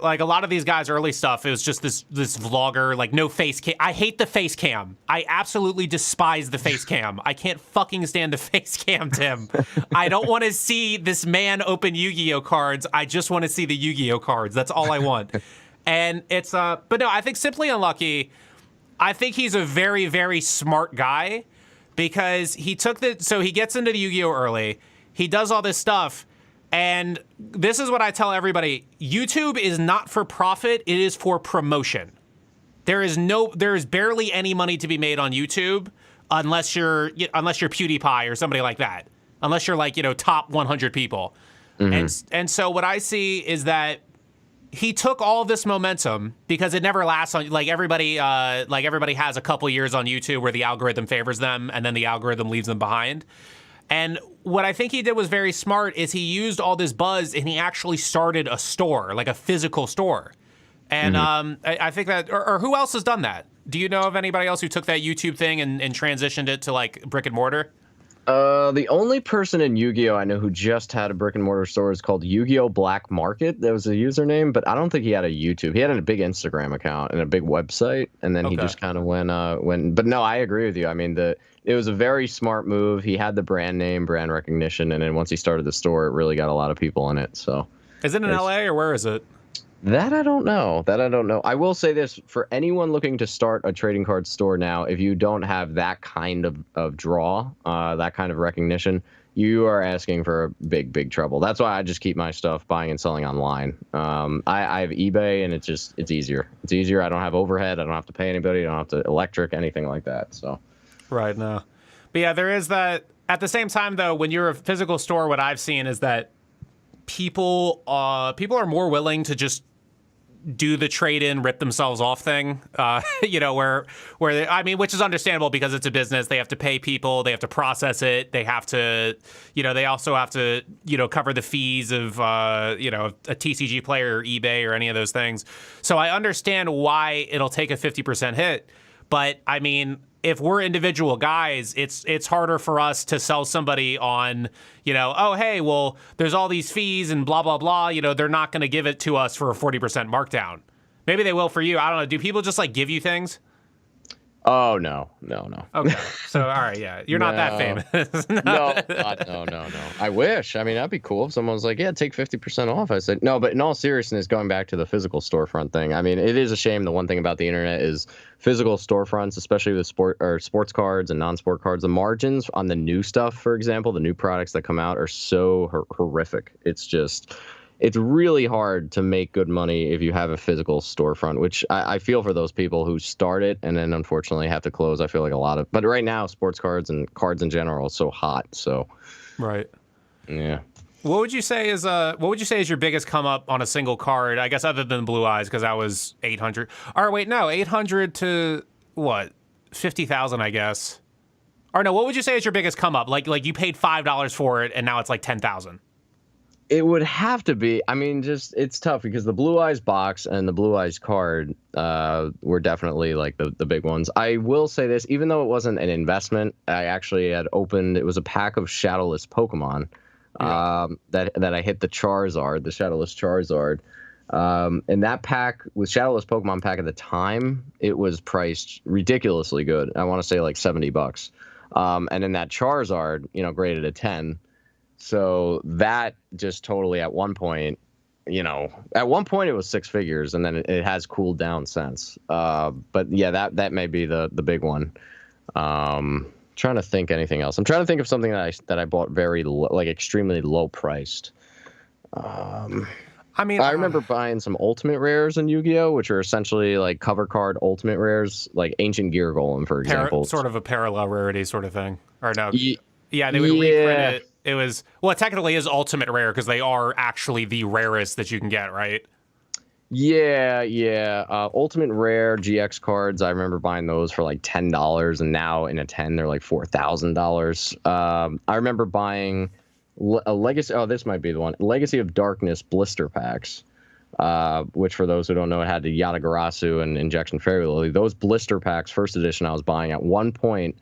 like a lot of these guys' early stuff, it was just this vlogger, like, no face cam. I hate the face cam. I absolutely despise the face cam. I can't fucking stand the face cam, Tim. I don't want to see this man open Yu-Gi-Oh cards. I just want to see the Yu-Gi-Oh cards. That's all I want. And it's but no, I think Simply Unlucky. I think he's a very, very smart guy because he gets into the Yu-Gi-Oh early. He does all this stuff. And this is what I tell everybody. YouTube is not for profit. It is for promotion. There is barely any money to be made on YouTube unless you're PewDiePie or somebody like that. Unless you're like, top 100 people. Mm-hmm. And so what I see is that he took all this momentum because it never lasts on, like everybody has a couple years on YouTube where the algorithm favors them and then the algorithm leaves them behind. And what I think he did was very smart is he used all this buzz and he actually started a store, like a physical store. And I think that, or who else has done that? Do you know of anybody else who took that YouTube thing and transitioned it to like brick and mortar? The only person in Yu-Gi-Oh I know who just had a brick and mortar store is called Yu-Gi-Oh Black Market. That was a username, but I don't think he had a YouTube. He had a big Instagram account and a big website, and then he just kind of went. But no, I agree with you. I mean, it was a very smart move. He had the brand name, brand recognition, and then once he started the store, it really got a lot of people in it. So, is it in LA or where is it? That I don't know. I will say this, for anyone looking to start a trading card store now, if you don't have that kind of draw, that kind of recognition, you are asking for big trouble. That's why I just keep my stuff buying and selling online. I have eBay, and it's easier. It's easier. I don't have overhead. I don't have to pay anybody. I don't have to electric, anything like that. So. Right, no. But yeah, there is that. At the same time, though, when you're a physical store, what I've seen is that people are more willing to just do the trade-in, rip themselves off thing, where I mean, which is understandable because it's a business. They have to pay people, they have to process it, they have to, they also have to, cover the fees of, a TCG player or eBay or any of those things. So I understand why it'll take a 50% hit, but I mean, if we're individual guys, it's harder for us to sell somebody on, oh, hey, well, there's all these fees and blah, blah, blah. They're not going to give it to us for a 40% markdown. Maybe they will for you. I don't know. Do people just give you things? Oh, no. Okay. So, all right. Yeah. You're not that famous. No. I wish. I mean, that'd be cool if someone was like, yeah, take 50% off. I said, no, but in all seriousness, going back to the physical storefront thing, I mean, it is a shame. The one thing about the internet is physical storefronts, especially with sports cards and non-sport cards, the margins on the new stuff, for example, the new products that come out are so horrific. It's really hard to make good money if you have a physical storefront, which I feel for those people who start it and then unfortunately have to close. I feel like but right now, sports cards and cards in general is so hot. So, right. Yeah. What would you say is your biggest come up on a single card? I guess other than Blue Eyes, because that was 800. Or wait, no, 800 to what? 50,000, I guess. Or no, what would you say is your biggest come up? Like you paid $5 for it and now it's like 10,000. It would have to be. I mean, it's tough because the Blue Eyes box and the Blue Eyes card were definitely like the big ones. I will say this, even though it wasn't an investment, I actually had opened. It was a pack of Shadowless Pokemon that I hit the Charizard, the Shadowless Charizard. And that pack with Shadowless Pokemon pack at the time, it was priced ridiculously good. I want to say like $70. And then that Charizard, graded a 10. So that just totally at one point it was six figures, and then it has cooled down since. But yeah, that may be the big one. Trying to think anything else. I'm trying to think of something that I bought very extremely low priced. I remember buying some ultimate rares in Yu-Gi-Oh, which are essentially like cover card ultimate rares, like Ancient Gear Golem, for example. Sort of a parallel rarity sort of thing, or no? Yeah, they would reprint it. It was, well, it technically is ultimate rare because they are actually the rarest that you can get, right? Yeah. Ultimate rare GX cards, I remember buying those for like $10, and now in a 10 they're like $4,000. I remember buying a Legacy. Oh, this might be the one. Legacy of Darkness blister packs, which for those who don't know, it had the Yatagarasu and Injection Fairy Lily. Those blister packs, first edition, I was buying at one point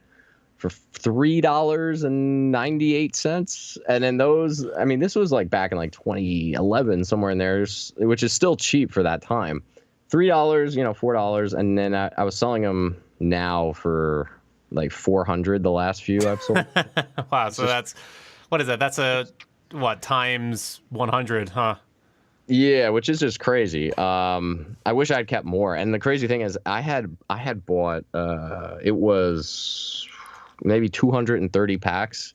for $3.98. And then those, I mean, this was like back in like 2011, somewhere in there, which is still cheap for that time. $3, $4. And then I was selling them now for like $400, the last few I've sold. Wow. So that's, what is that? That's times 100, huh? Yeah, which is just crazy. I wish I'd kept more. And the crazy thing is I had bought, it was maybe 230 packs.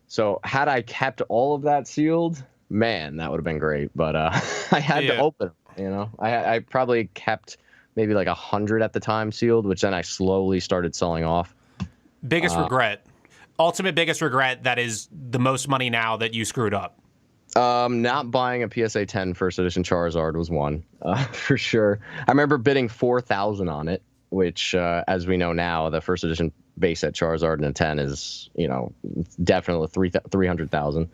So had I kept all of that sealed, man, that would have been great. But I had to open them, I probably kept maybe like 100 at the time sealed, which then I slowly started selling off. Biggest regret. Ultimate biggest regret that is the most money now that you screwed up. Not buying a PSA 10 first edition Charizard was one, for sure. I remember bidding 4,000 on it, which, as we know now, the first edition base set Charizard in a 10 is, definitely 300,000.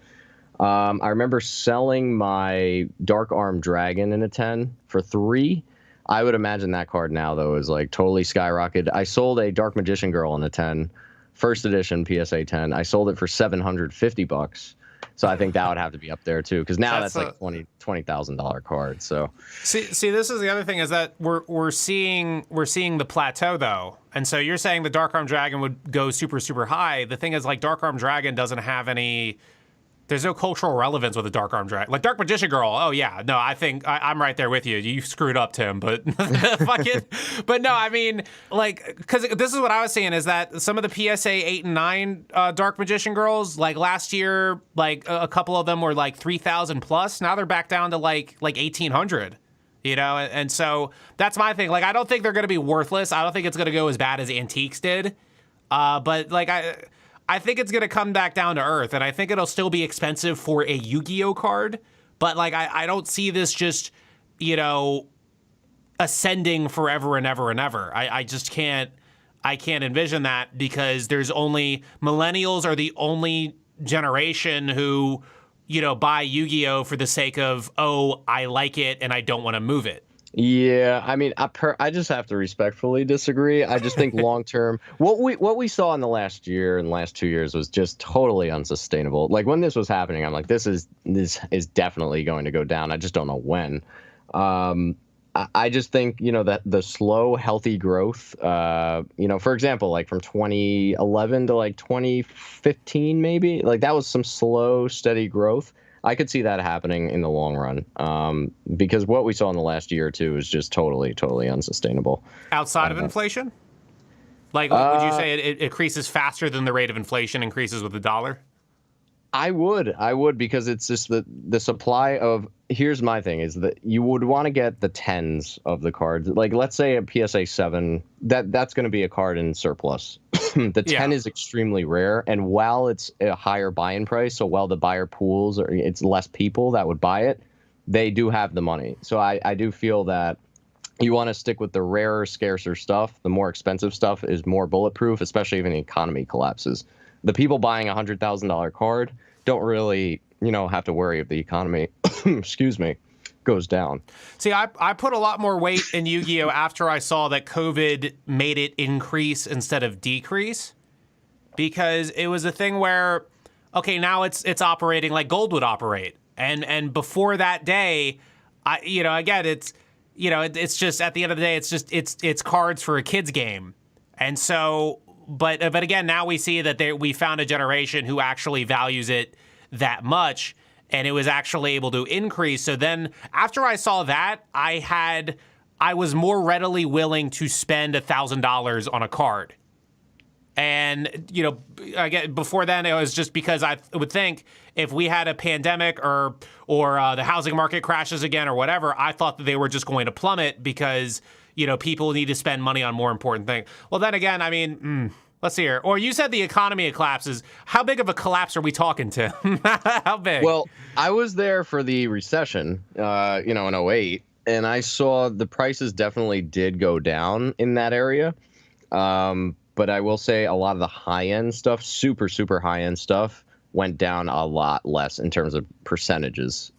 I remember selling my Dark Arm Dragon in a 10 for 3. I would imagine that card now, though, is like totally skyrocketed. I sold a Dark Magician Girl in a 10, first edition PSA 10. I sold it for $750. So I think that would have to be up there too, because now that's like $20,000 card. So see, this is the other thing, is that we're seeing the plateau though, and so you're saying the Dark Arm Dragon would go super high. The thing is, like, Dark Arm Dragon doesn't have any There's no cultural relevance with a Dark Arm Dragon. Like Dark Magician Girl, oh yeah. No, I think I'm right there with you. You screwed up, Tim, but fuck it. But no, I mean, like, because this is what I was saying is that some of the PSA 8 and 9 Dark Magician Girls, like last year, like a couple of them were like 3,000 plus. Now they're back down to like 1,800. You know, and so that's my thing. Like, I don't think they're going to be worthless. I don't think it's going to go as bad as Antiques did. But like I think it's going to come back down to earth, and I think it'll still be expensive for a Yu-Gi-Oh card. But like, I don't see this just, you know, ascending forever and ever and ever. I just can't envision that, because millennials are the only generation who, you know, buy Yu-Gi-Oh for the sake of, oh, I like it and I don't want to move it. Yeah, I mean, I just have to respectfully disagree. I just think long term, what we saw in the last year and last 2 years was just totally unsustainable. Like when this was happening, I'm like, this is definitely going to go down. I just don't know when. I just think, you know, that the slow, healthy growth, you know, for example, like from 2011 to like 2015, maybe, like that was some slow, steady growth. I could see that happening in the long run, because what we saw in the last year or two is just totally, totally unsustainable. Outside of inflation? Like, would you say it increases faster than the rate of inflation increases with the dollar? I would, because it's just the supply of, here's my thing, is that you would want to get the tens of the cards. Like, let's say a PSA 7, that's going to be a card in surplus. The 10 is extremely rare, and while it's a higher buy-in price, so while the buyer pools, or it's less people that would buy it, they do have the money. So I do feel that you want to stick with the rarer, scarcer stuff. The more expensive stuff is more bulletproof, especially if the economy collapses. The people buying a $100,000 card don't really, you know, have to worry if the economy, excuse me, goes down. See, I put a lot more weight in Yu-Gi-Oh after I saw that COVID made it increase instead of decrease, because it was a thing where, okay, now it's operating like gold would operate, and before that day, it's just, at the end of the day, it's cards for a kid's game, and so. But again, now we see that we found a generation who actually values it that much, and it was actually able to increase. So then after I saw that, I was more readily willing to spend $1,000 on a card. And, you know, again, before then, it was just because I would think if we had a pandemic or the housing market crashes again or whatever, I thought that they were just going to plummet because, you know, people need to spend money on more important things. Well, then again, I mean, let's see here. Or you said the economy collapses. How big of a collapse are we talking to? How big? Well, I was there for the recession, in 08, and I saw the prices definitely did go down in that area. But I will say a lot of the high-end stuff, super, super high-end stuff, went down a lot less in terms of percentages,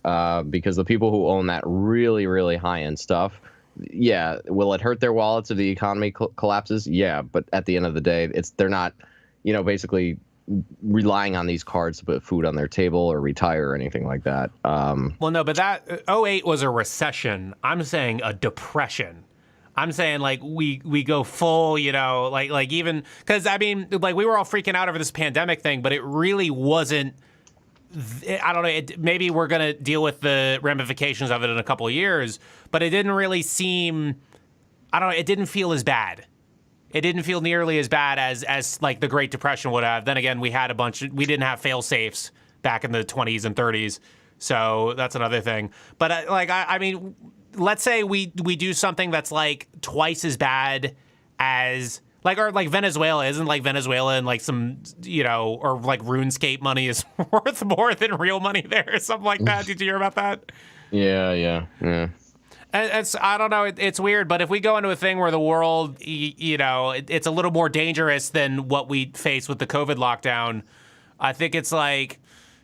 because the people who own that really, really high-end stuff, yeah, will it hurt their wallets if the economy collapses? Yeah, but at the end of the day, they're not, basically relying on these cards to put food on their table or retire or anything like that. Well, no, but that 08 was a recession. I'm saying a depression. I'm saying like we go full, like even because I mean, like we were all freaking out over this pandemic thing, but it really wasn't. I don't know. Maybe we're going to deal with the ramifications of it in a couple of years, but it didn't really seem, I don't know. It didn't feel as bad. It didn't feel nearly as bad as like the Great Depression would have. Then again, we didn't have fail safes back in the 20s and 30s. So that's another thing. But I mean, let's say we do something that's like twice as bad as like Venezuela. Isn't like Venezuela and like some, or like RuneScape money is worth more than real money there or something like that. Did you hear about that? Yeah. And I don't know. It's weird, but if we go into a thing where the world, it's a little more dangerous than what we face with the COVID lockdown, I think it's like,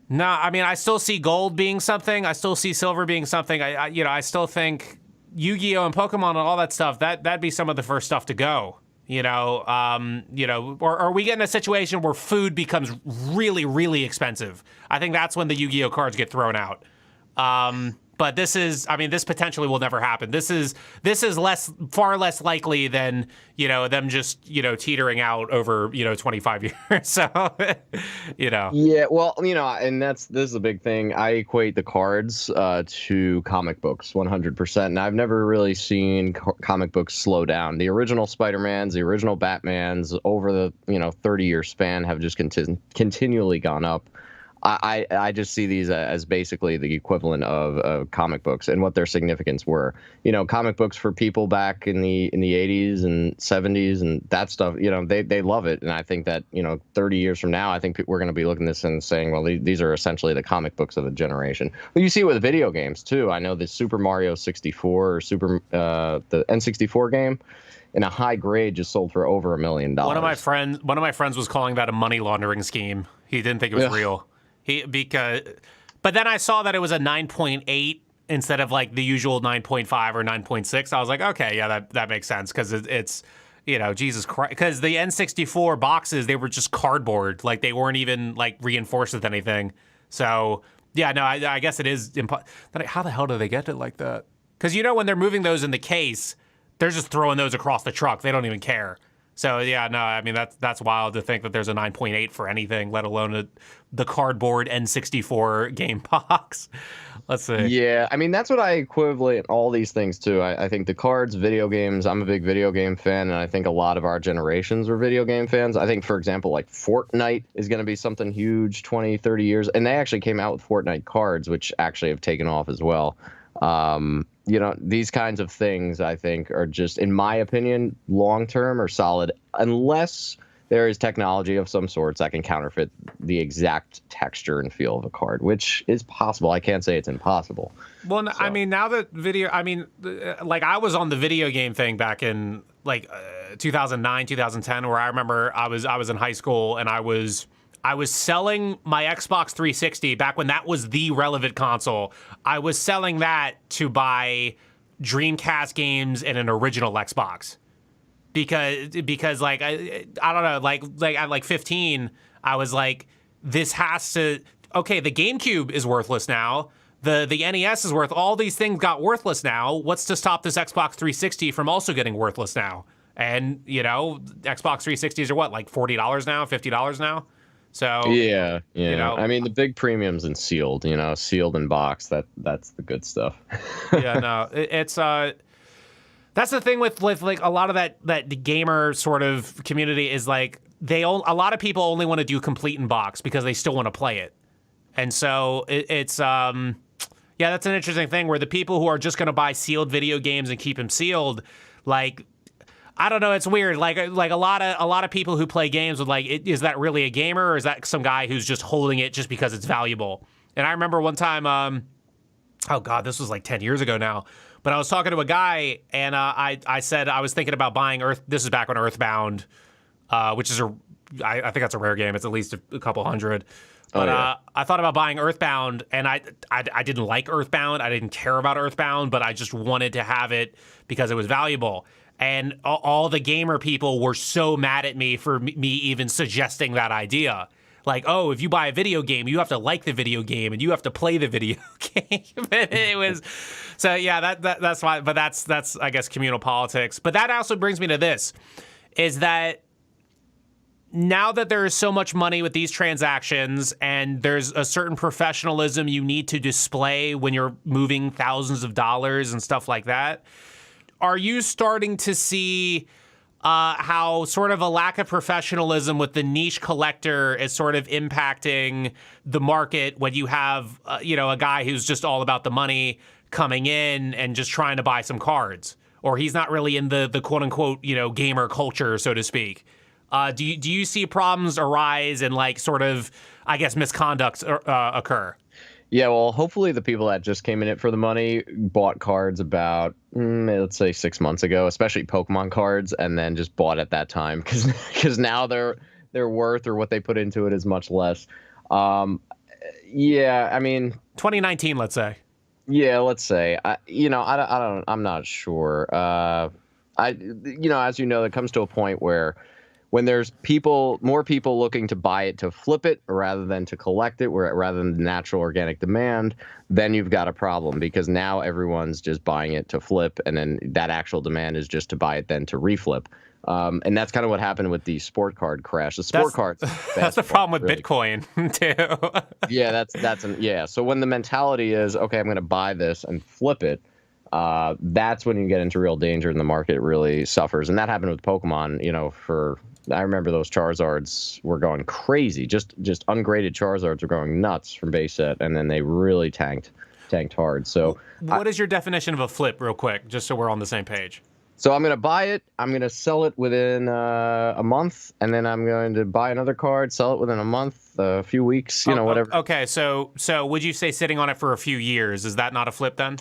no, I mean, I still see gold being something. I still see silver being something. I still think Yu-Gi-Oh and Pokemon and all that stuff, that'd be some of the first stuff to go. Or are we getting a situation where food becomes really, really expensive? I think that's when the Yu-Gi-Oh cards get thrown out. But this is, I mean, this potentially will never happen. This is far less likely than, them just, teetering out over, 25 years. So, Yeah, well, and this is a big thing. I equate the cards to comic books 100%. And I've never really seen comic books slow down. The original Spider-Mans, the original Batmans over the, 30-year span have just continually gone up. I just see these as basically the equivalent of comic books and what their significance were. Comic books for people back in the 80s and 70s and that stuff, they love it. And I think that, 30 years from now, I think we're going to be looking at this and saying, well, these are essentially the comic books of a generation. Well, you see it with video games, too. I know the Super Mario 64 or the N64 game in a high grade just sold for over $1 million. One of my friends was calling that a money laundering scheme. He didn't think it was real. But then I saw that it was a 9.8 instead of like the usual 9.5 or 9.6. I was like, okay, yeah, that makes sense because it's Jesus Christ. Because the N64 boxes, they were just cardboard. Like they weren't even like reinforced with anything. So yeah, no, I guess it is. How the hell do they get it like that? Because when they're moving those in the case, they're just throwing those across the truck. They don't even care. So yeah, no, I mean that's wild to think that there's a 9.8 for anything, let alone the cardboard N64 game box. Let's see. Yeah, I mean that's what I equivalent all these things to. I think the cards, video games. I'm a big video game fan, and I think a lot of our generations were video game fans. I think, for example, like Fortnite is going to be something huge 20, 30 years, and they actually came out with Fortnite cards, which actually have taken off as well. These kinds of things, I think, are just, in my opinion, long-term or solid, unless there is technology of some sorts that can counterfeit the exact texture and feel of a card, which is possible. I can't say it's impossible. Well, so. I mean, now that like I was on the video game thing back in like 2009, 2010, where I remember I was in high school and I was selling my Xbox 360 back when that was the relevant console. I was selling that to buy Dreamcast games and an original Xbox. Because like I don't know, like at like 15, I was like, this has to, okay, the GameCube is worthless now. The NES is all these things got worthless now. What's to stop this Xbox 360 from also getting worthless now? And Xbox 360s are what, like $40 now, $50 now? So yeah. I mean, the big premiums and sealed in box. That's the good stuff. Yeah, no, it's that's the thing with like a lot of that gamer sort of community is like a lot of people only want to do complete in box because they still want to play it, and so it's yeah, that's an interesting thing where the people who are just going to buy sealed video games and keep them sealed, like. I don't know. It's weird. Like a lot of people who play games with is that really a gamer or is that some guy who's just holding it just because it's valuable? And I remember one time, oh God, this was like 10 years ago now, but I was talking to a guy and I said I was thinking about buying This is back when Earthbound, which is I think that's a rare game. It's at least a couple hundred. But I thought about buying Earthbound, and I didn't like Earthbound. I didn't care about Earthbound, but I just wanted to have it because it was valuable. And all the gamer people were so mad at me for me even suggesting that idea. Like, oh, if you buy a video game, you have to like the video game and you have to play the video game. It was so yeah, that's why. But that's I guess communal politics. But that also brings me to this: is that now that there is so much money with these transactions and there's a certain professionalism you need to display when you're moving thousands of dollars and stuff like that. Are you starting to see how sort of a lack of professionalism with the niche collector is sort of impacting the market when you have, a guy who's just all about the money coming in and just trying to buy some cards, or he's not really in the quote unquote, gamer culture, so to speak. Do you see problems arise and like sort of, I guess, misconducts occur? Yeah, well, hopefully the people that just came in it for the money bought cards about, let's say 6 months ago, especially Pokemon cards, and then just bought at that time because now their worth or what they put into it is much less. Yeah, I mean, 2019, let's say. Yeah, let's say. I'm not sure. As you know, it comes to a point where when there's more people looking to buy it to flip it rather than to collect it, rather than the natural organic demand, then you've got a problem, because now everyone's just buying it to flip, and then that actual demand is just to buy it then to reflip. And that's kind of what happened with the sport card crash. The sport cards. That's the problem with really. Bitcoin too. Yeah, So when the mentality is, okay, I'm going to buy this and flip it, that's when you get into real danger and the market really suffers. And that happened with Pokemon. I remember those Charizards were going crazy. Just ungraded Charizards were going nuts from base set, and then they really tanked hard. So what is your definition of a flip, real quick, just so we're on the same page? So I'm going to buy it, I'm going to sell it within a month, and then I'm going to buy another card, sell it within a month, a few weeks, whatever. Okay, so would you say sitting on it for a few years, is that not a flip then?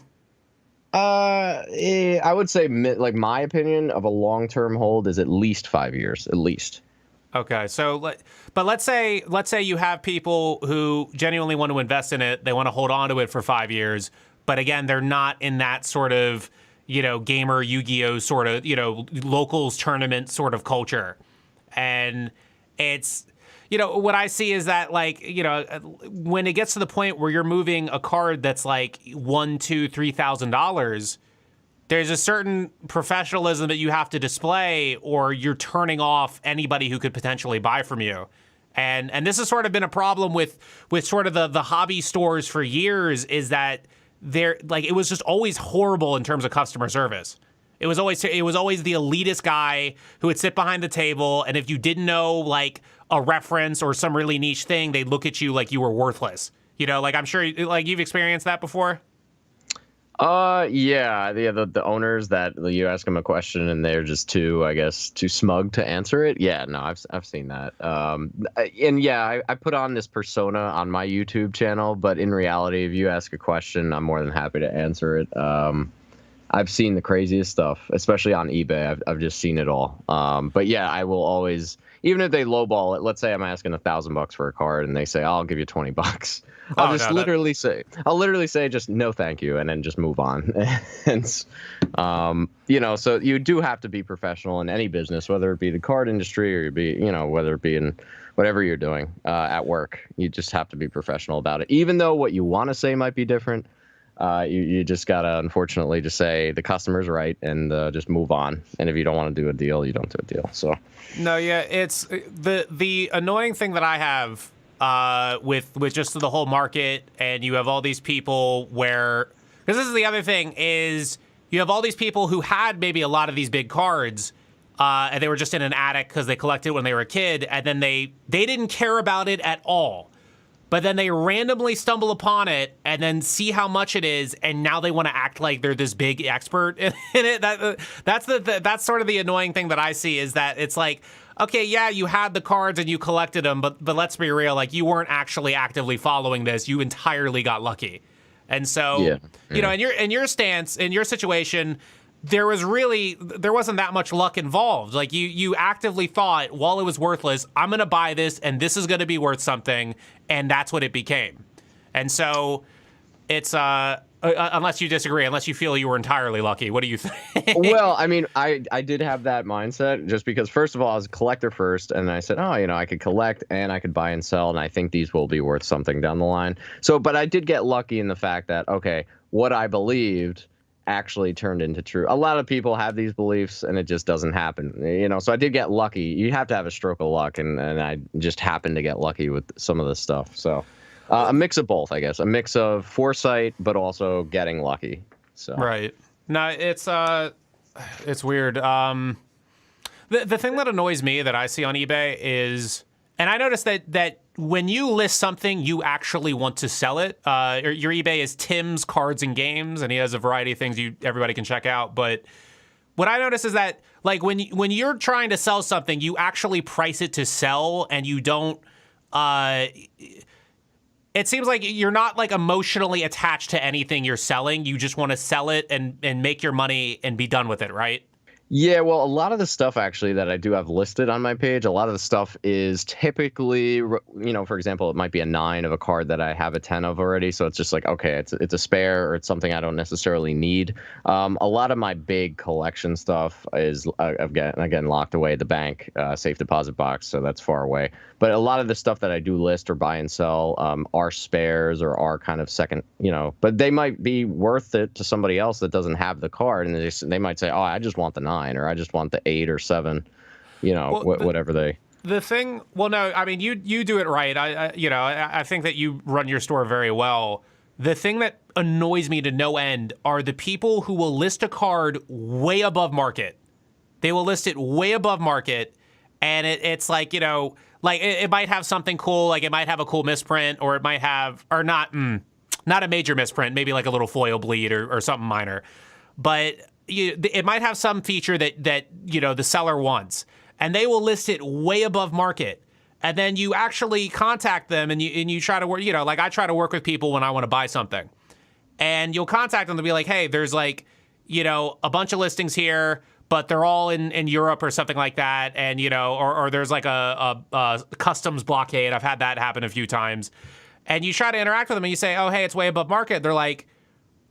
I would say, like, my opinion of a long-term hold is at least 5 years, at least. Okay, but let's say you have people who genuinely want to invest in it, they want to hold on to it for 5 years, but again, they're not in that sort of gamer Yu-Gi-Oh sort of, locals tournament sort of culture. And it's, what I see is that, like, when it gets to the point where you're moving a card that's like $1,000, $2,000, $3,000, there's a certain professionalism that you have to display, or you're turning off anybody who could potentially buy from you. And this has sort of been a problem with sort of the hobby stores for years, is that it was just always horrible in terms of customer service. It was always the elitist guy who would sit behind the table, and if you didn't know, like, a reference or some really niche thing, they'd look at you like you were worthless. I'm sure, like, you've experienced that before. The owners that you ask them a question and they're just too smug to answer it. Yeah, no, I've seen that. I put on this persona on my YouTube channel, but in reality, if you ask a question, I'm more than happy to answer it. I've seen the craziest stuff, especially on eBay. I've just seen it all. But yeah, I will always, even if they lowball it, let's say I'm asking $1,000 for a card and they say, I'll give you $20. I'll literally say just no, thank you, and then just move on. And, so you do have to be professional in any business, whether it be the card industry or whether it be in whatever you're doing at work. You just have to be professional about it. Even though what you want to say might be different, you just gotta, unfortunately, just say the customer's right and just move on. And if you don't want to do a deal, you don't do a deal. So no, yeah, it's the annoying thing that I have with just the whole market, and you have all these people because this is the other thing, is you have all these people who had maybe a lot of these big cards, and they were just in an attic because they collected when they were a kid, and then they didn't care about it at all. But then they randomly stumble upon it and then see how much it is, and now they want to act like they're this big expert in it. That's sort of the annoying thing that I see, is that it's like, okay, yeah, you had the cards and you collected them, but let's be real, like, you weren't actually actively following this. You entirely got lucky. And so, in your stance, in your situation, there wasn't that much luck involved. Like, you actively thought, while it was worthless, I'm going to buy this and this is going to be worth something. And that's what it became. And so it's, unless you disagree, unless you feel you were entirely lucky, what do you think? Well, I mean, I did have that mindset, just because, first of all, I was a collector first, and I said, I could collect and I could buy and sell, and I think these will be worth something down the line. So, but I did get lucky in the fact that, okay, what I believed actually turned into true. A lot of people have these beliefs and it just doesn't happen, so I did get lucky. You have to have a stroke of luck, and I just happened to get lucky with some of this stuff. So a mix of both, I guess, a mix of foresight but also getting lucky. So right. No, it's weird. The thing that annoys me that I see on eBay is, and I noticed that when you list something, you actually want to sell it. Your eBay is Tim's Cards and Games, and he has a variety of things everybody can check out. But what I notice is that, like, when you're trying to sell something, you actually price it to sell, and you don't. It seems like you're not, like, emotionally attached to anything you're selling. You just want to sell it and make your money and be done with it, right? Yeah, well, a lot of the stuff actually that I do have listed on my page, a lot of the stuff is typically, for example, it might be a 9 of a card that I have a 10 of already. So it's just like, okay, it's a spare or it's something I don't necessarily need. A lot of my big collection stuff is, again, locked away at the bank, safe deposit box. So that's far away. But a lot of the stuff that I do list or buy and sell are spares or are kind of second, but they might be worth it to somebody else that doesn't have the card. And they might say, oh, I just want the 9 or I just want the 8 or 7, Well, whatever they. The thing, well, no, I mean, you do it right. I think that you run your store very well. The thing that annoys me to no end are the people who will list a card way above market. They will list it way above market, and it's like, like it might have something cool, like it might have a cool misprint, or it might have, or not a major misprint, maybe like a little foil bleed or something minor, but it might have some feature that the seller wants, and they will list it way above market. And then you actually contact them and you try to work, like I try to work with people when I want to buy something. And you'll contact them to be like, hey, there's like, a bunch of listings here, but they're all in Europe or something like that. And, or there's like a customs blockade. I've had that happen a few times. And you try to interact with them and you say, oh, hey, it's way above market. They're like,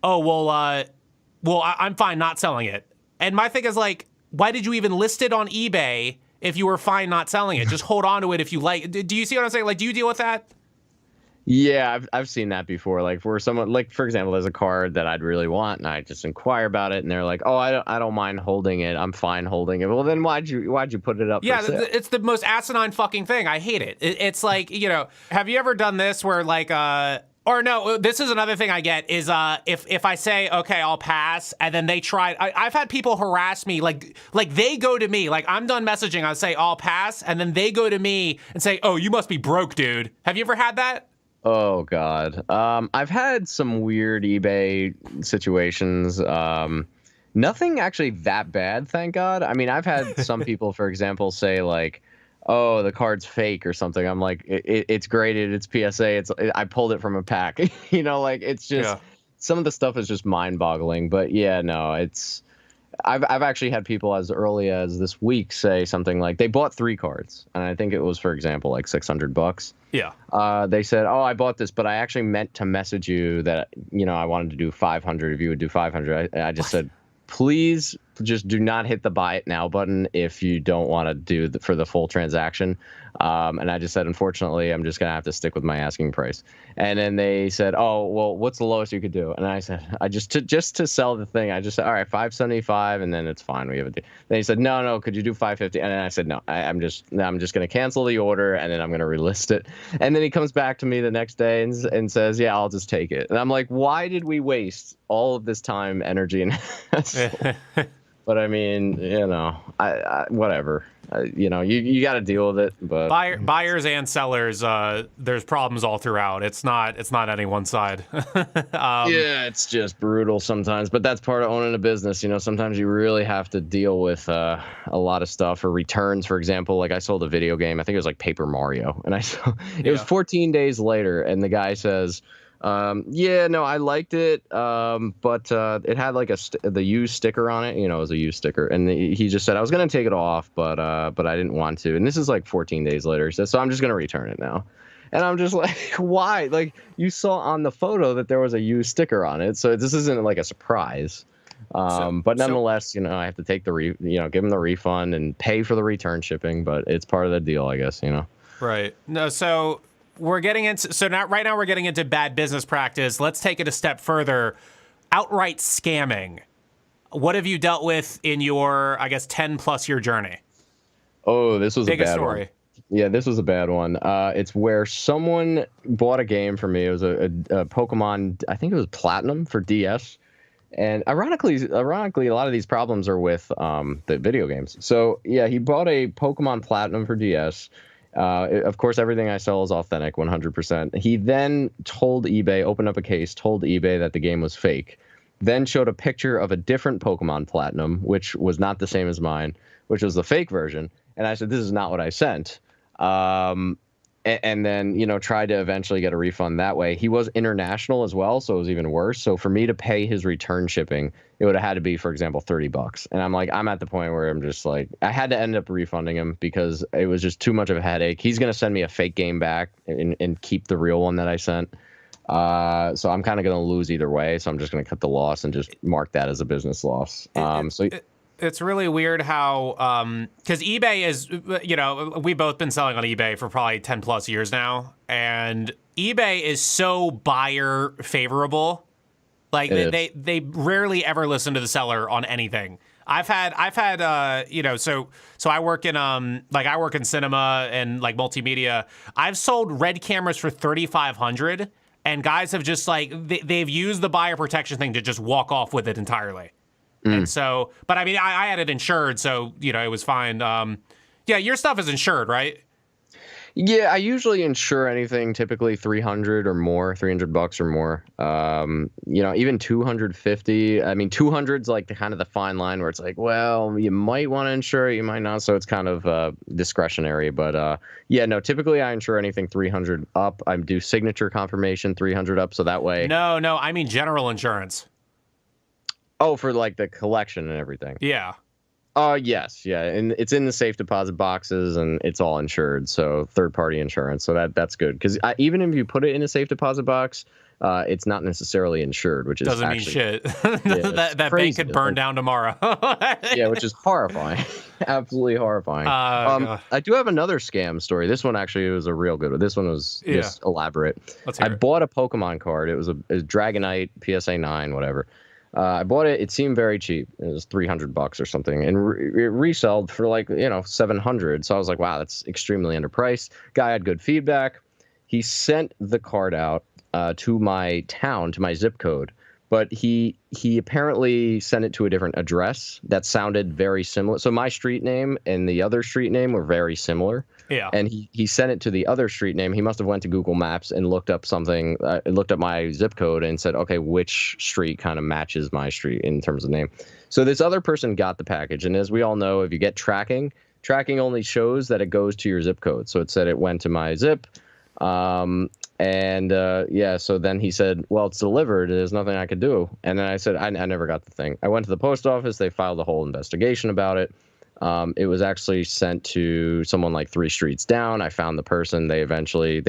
oh, well, I'm fine not selling it. And my thing is like, why did you even list it on eBay if you were fine not selling it? Just hold on to it if you like. Do you see what I'm saying? Like, do you deal with that? Yeah, I've seen that before. Like for someone, like for example, there's a card that I'd really want, and I just inquire about it, and they're like, "Oh, I don't mind holding it. I'm fine holding it." Well, then why'd you put it up? Yeah, for sale? it's the most asinine fucking thing. I hate it. It's like, have you ever done this where like or no, this is another thing I get is if I say, okay, I'll pass, and then they try, I've had people harass me, like they go to me, like I'm done messaging, I'll say, I'll pass, and then they go to me and say, oh, you must be broke, dude. Have you ever had that? Oh God. I've had some weird eBay situations. Nothing actually that bad, thank God. I mean, I've had some people, for example, say like, oh, the card's fake or something. I'm like, it's graded, it's PSA, I pulled it from a pack. Like it's just some of the stuff is just mind-boggling. But yeah, no, I've actually had people as early as this week say something like they bought 3 cards, and I think it was, for example, like $600. Yeah. They said, oh, I bought this, but I actually meant to message you that I wanted to do 500 if you would do 500. I just said, please just do not hit the buy it now button if you don't want to do for the full transaction. And I just said, unfortunately, I'm just going to have to stick with my asking price. And then they said, oh, well, what's the lowest you could do? And I said, just to sell the thing, I just said, all right, 575, and then it's fine. We have a deal. Then he said, no, could you do 550? And then I said, no, I'm just going to cancel the order, and then I'm going to relist it. And then he comes back to me the next day and says, yeah, I'll just take it. And I'm like, why did we waste all of this time, energy, and But I mean, I whatever. You got to deal with it. But buyers and sellers, there's problems all throughout. It's not any one side. Yeah, it's just brutal sometimes. But that's part of owning a business. Sometimes you really have to deal with a lot of stuff or returns. For example, like I sold a video game. I think it was like Paper Mario, and it was 14 days later, and the guy says, yeah, no, I liked it, but it had like the used sticker on it. It was a used sticker, and he just said I was gonna take it off, but I didn't want to. And this is like 14 days later. He said, so I'm just gonna return it now. And I'm just like, why? Like you saw on the photo that there was a used sticker on it, so this isn't like a surprise. But nonetheless, I have to take give him the refund and pay for the return shipping, but it's part of the deal, I guess. Right. No, so. We're getting into right now we're getting into bad business practice. Let's take it a step further. Outright scamming. What have you dealt with in your, I guess, 10+ year journey? Oh, this was Biggest a bad story. One. Yeah, this was a bad one. It's where someone bought a game for me. It was a Pokemon, I think it was Platinum for DS. And ironically, a lot of these problems are with the video games. So yeah, he bought a Pokemon Platinum for DS. Of course, everything I sell is authentic, 100%. He then opened up a case, told eBay that the game was fake, then showed a picture of a different Pokemon Platinum, which was not the same as mine, which was the fake version. And I said, this is not what I sent. and then, tried to eventually get a refund that way. He was international as well, so it was even worse. So for me to pay his return shipping, it would have had to be, for example, $30. And I'm like, I'm at the point where I'm just like, I had to end up refunding him because it was just too much of a headache. He's going to send me a fake game back and keep the real one that I sent. So I'm kind of going to lose either way. So I'm just going to cut the loss and just mark that as a business loss. It's really weird how, because eBay is, we've both been selling on eBay for probably 10 plus years now. And eBay is so buyer favorable. Like they rarely ever listen to the seller on anything. I've had, so I work in, I work in cinema and like multimedia. I've sold red cameras for $3,500 and guys have just they've used the buyer protection thing to just walk off with it entirely. And so, but I mean, I had it insured, so, it was fine. Yeah, your stuff is insured, right? Yeah, I usually insure anything typically $300 or more, $300 or more. Even 250. I mean, 200's like the fine line where it's like, well, you might want to insure it, you might not. So it's kind of discretionary. But typically I insure anything 300 up. I do signature confirmation 300 up, so that way. No, I mean general insurance. Oh, for like the collection and everything. Yeah. Yes, yeah, and it's in the safe deposit boxes, and it's all insured, so third-party insurance. So that's good because even if you put it in a safe deposit box, it's not necessarily insured, which is doesn't mean shit. Yeah, that bank could burn down tomorrow. Yeah, which is horrifying, absolutely horrifying. I do have another scam story. This one actually was a real good one. This one was just elaborate. I bought a Pokemon card. It was a Dragonite PSA 9, whatever. I bought it. It seemed very cheap. It was $300 or something, and it resold for $700. So I was like, wow, that's extremely underpriced. Guy had good feedback. He sent the card out to my town, to my zip code, but he apparently sent it to a different address that sounded very similar. So my street name and the other street name were very similar. Yeah. And he sent it to the other street name. He must have went to Google Maps and looked up something, looked up my zip code and said, okay, which street kind of matches my street in terms of name. So this other person got the package. And as we all know, if you get tracking only shows that it goes to your zip code. So it said it went to my zip. So then he said, well, it's delivered. There's nothing I could do. And then I said, I never got the thing. I went to the post office. They filed a whole investigation about it. It was actually sent to someone like 3 streets down. I found the person. They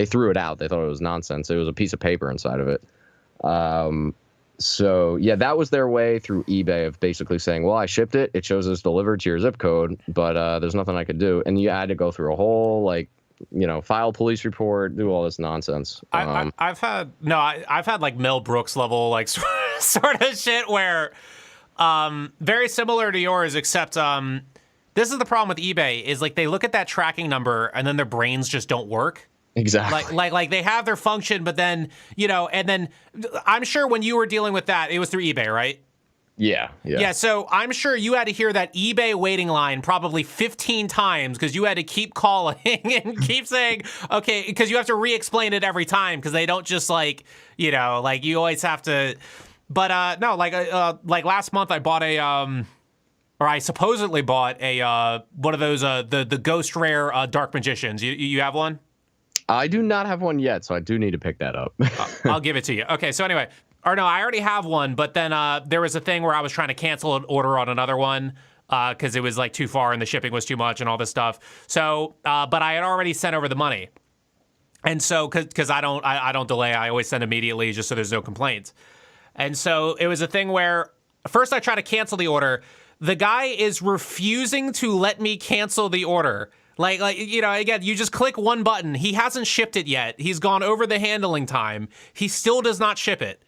threw it out. They thought it was nonsense. It was a piece of paper inside of it. That was their way through eBay of basically saying, well, I shipped it. It shows it's delivered to your zip code, but there's nothing I could do. And you had to go through a whole file police report, do all this nonsense. I've had like Mel Brooks level sort of shit where very similar to yours, except this is the problem with eBay is they look at that tracking number and then their brains just don't work. Exactly. Like they have their function, but then, and then I'm sure when you were dealing with that, it was through eBay, right? Yeah. Yeah, so I'm sure you had to hear that eBay waiting line probably 15 times because you had to keep calling and keep saying, okay, because you have to re-explain it every time because they don't just you always have to. But no, last month I bought I supposedly bought a one of those the Ghost Rare Dark Magicians. You have one? I do not have one yet, so I do need to pick that up. I'll give it to you. Okay, so anyway, I already have one, but then there was a thing where I was trying to cancel an order on another one because it was too far and the shipping was too much and all this stuff. So, but I had already sent over the money, and so because I don't delay, I always send immediately just so there's no complaints. And so it was a thing where first I try to cancel the order. The guy is refusing to let me cancel the order. Again, you just click one button. He hasn't shipped it yet. He's gone over the handling time. He still does not ship it.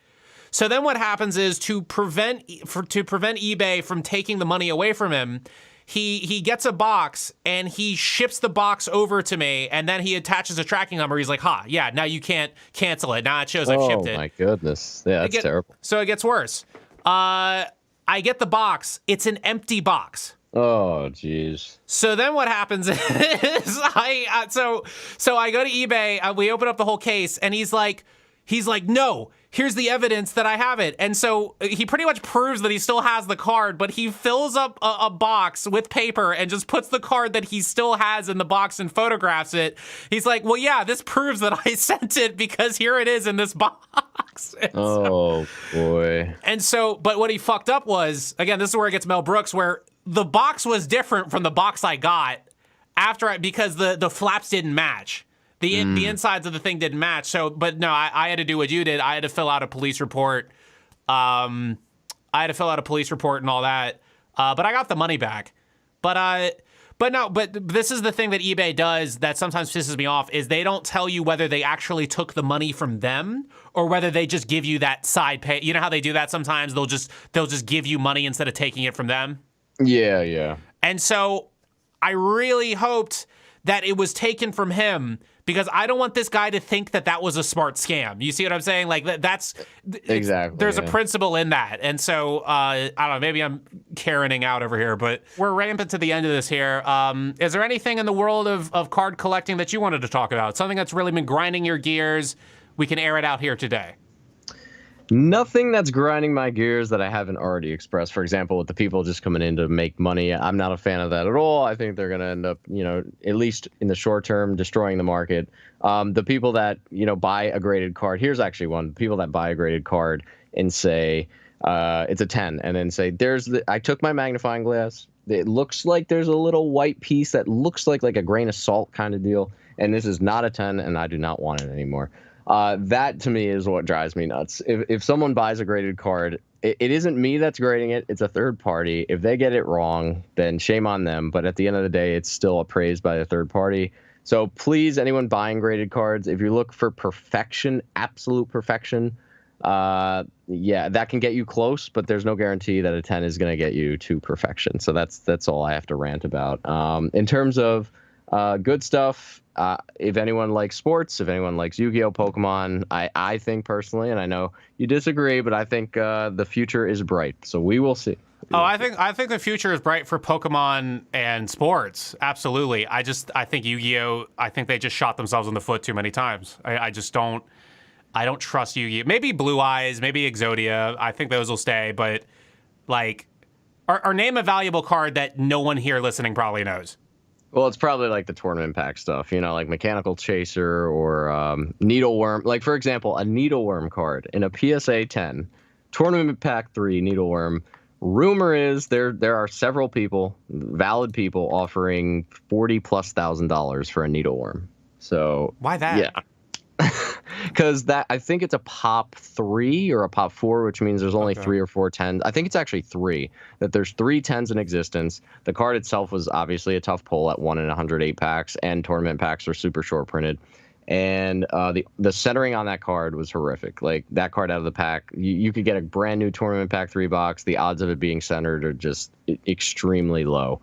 So then what happens is to prevent eBay from taking the money away from him, he gets a box and he ships the box over to me, and then he attaches a tracking number. He's like, yeah, now you can't cancel it. Now it shows I've shipped it. Oh my goodness. Yeah, that's terrible. So it gets worse. I get the box. It's an empty box. Oh, geez. So then what happens is I go to eBay. We open up the whole case, and he's like, he's like, no, here's the evidence that I have it. And so he pretty much proves that he still has the card, but he fills up a box with paper and just puts the card that he still has in the box and photographs it. He's like, well, yeah, this proves that I sent it because here it is in this box. Boy. And so, but what he fucked up was, again, this is where it gets Mel Brooks, where the box was different from the box I got because the flaps didn't match. The insides of the thing didn't match. So, but no, I had to do what you did. I had to fill out a police report. And all that. But I got the money back. But this is the thing that eBay does that sometimes pisses me off is they don't tell you whether they actually took the money from them or whether they just give you that side pay. You know how they do that sometimes? They'll just give you money instead of taking it from them. Yeah. And so I really hoped that it was taken from him because I don't want this guy to think that was a smart scam. You see what I'm saying? Like that's exactly. There's a principle in that. And so I don't know, maybe I'm Karening out over here, but we're rampant to the end of this here. Is there anything in the world of card collecting that you wanted to talk about? Something that's really been grinding your gears? We can air it out here today. Nothing that's grinding my gears that I haven't already expressed. For example, with the people just coming in to make money, I'm not a fan of that at all. I think they're going to end up, at least in the short term, destroying the market. The people that, buy a graded card, here's actually one. People that buy a graded card and say it's a 10 and then say, I took my magnifying glass. It looks like there's a little white piece that looks like a grain of salt kind of deal. And this is not a 10 and I do not want it anymore. That to me is what drives me nuts. If someone buys a graded card, it isn't me that's grading it. It's a third party. If they get it wrong, then shame on them. But at the end of the day, it's still appraised by a third party. So please, anyone buying graded cards, if you look for perfection, absolute perfection, that can get you close, but there's no guarantee that a 10 is going to get you to perfection. So that's all I have to rant about. In terms of good stuff, if anyone likes sports, if anyone likes Yu-Gi-Oh, Pokemon, I think personally, and I know you disagree, but I think the future is bright. So we will see. I think the future is bright for Pokemon and sports. Absolutely. I think Yu-Gi-Oh, I think they just shot themselves in the foot too many times. I don't trust Yu-Gi-Oh. Maybe Blue Eyes, maybe Exodia. I think those will stay, but or name a valuable card that no one here listening probably knows. Well, it's probably like the tournament pack stuff, like Mechanical Chaser or Needleworm. Like, for example, a Needleworm card in a PSA 10, Tournament Pack 3 Needleworm. Rumor is there are several people, valid people, offering $40,000+ for a Needleworm. So why that? Yeah. Because I think it's a pop 3 or a pop 4, which means there's only 3 or 4 10s. I think it's actually 3. That there's 3 10s in existence. The card itself was obviously a tough pull at 1 in 108 packs, and tournament packs are super short printed. And the centering on that card was horrific. Like, that card out of the pack, you could get a brand new tournament pack 3 box. The odds of it being centered are just extremely low.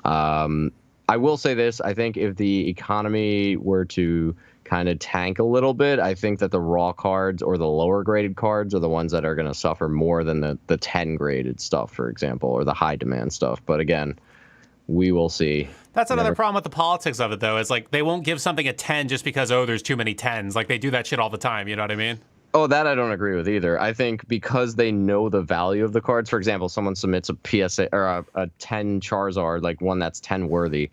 I will say this. I think if the economy were to kind of tank a little bit, I think that the raw cards or the lower graded cards are the ones that are going to suffer more than the 10 graded stuff, for example, or the high demand stuff. But again, we will see. That's another problem with the politics of it, though. Is like they won't give something a 10 just because, there's too many 10s. Like, they do that shit all the time. You know what I mean? Oh, that I don't agree with either. I think because they know the value of the cards. For example, someone submits a PSA or a 10 Charizard, like one that's 10 worthy.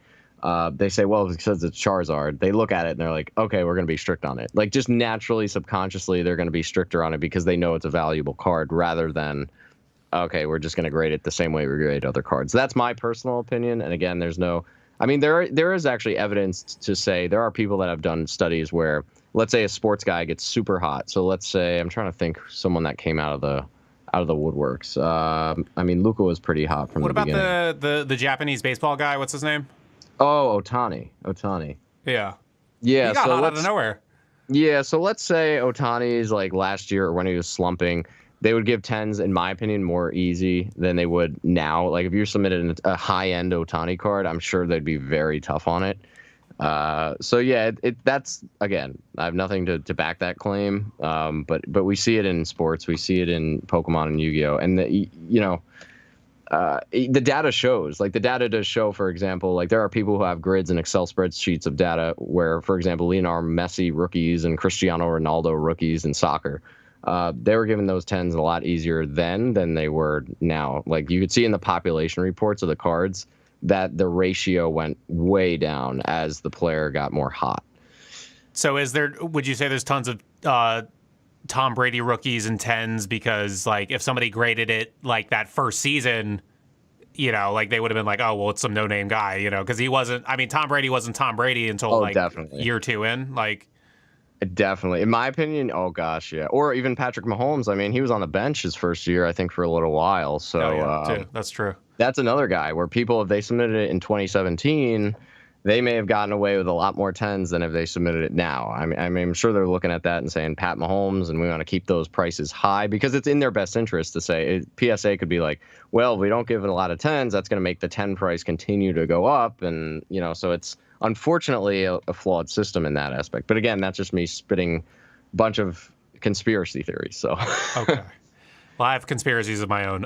They say, well, because it's Charizard. They look at it and they're like, okay, we're going to be strict on it. Like, just naturally, subconsciously, they're going to be stricter on it because they know it's a valuable card rather than, okay, we're just going to grade it the same way we grade other cards. That's my personal opinion. And again, there is actually evidence to say there are people that have done studies where, let's say a sports guy gets super hot. So let's say, I'm trying to think someone that came out of the woodworks. Luka was pretty hot from the beginning. What about the Japanese baseball guy? What's his name? Oh, Ohtani. Yeah. Yeah. He got hot out of nowhere. Yeah. So let's say Ohtani's like last year or when he was slumping, they would give 10s, in my opinion, more easy than they would now. Like, if you submitted a high-end Ohtani card, I'm sure they'd be very tough on it. So yeah, that's, again, I have nothing to back that claim. But we see it in sports, we see it in Pokemon and Yu-Gi-Oh, and the data shows, like the data does show, for example, like there are people who have grids and Excel spreadsheets of data where, for example, Leonardo Messi rookies and Cristiano Ronaldo rookies in soccer, they were given those 10s a lot easier then than they were now. Like you could see in the population reports of the cards that the ratio went way down as the player got more hot. So would you say there's tons of Tom Brady rookies and 10s because, like, if somebody graded it like that first season, you know, like they would have been like, oh, well, it's some no-name guy, you know, because he wasn't. I mean, Tom Brady wasn't Tom Brady until definitely. year 2 in. Like, definitely, in my opinion, oh gosh, yeah. Or even Patrick Mahomes. I mean, he was on the bench his first year, I think, for a little while. So too. That's true. That's another guy where people, if they submitted it in 2017, they may have gotten away with a lot more 10s than if they submitted it now. I mean, I'm sure they're looking at that and saying Pat Mahomes, and we want to keep those prices high because it's in their best interest to say PSA could be like, well, if we don't give it a lot of 10s, that's going to make the 10 price continue to go up. And, you know, so it's unfortunately a flawed system in that aspect. But again, that's just me spitting a bunch of conspiracy theories. So, okay. Well, I have conspiracies of my own.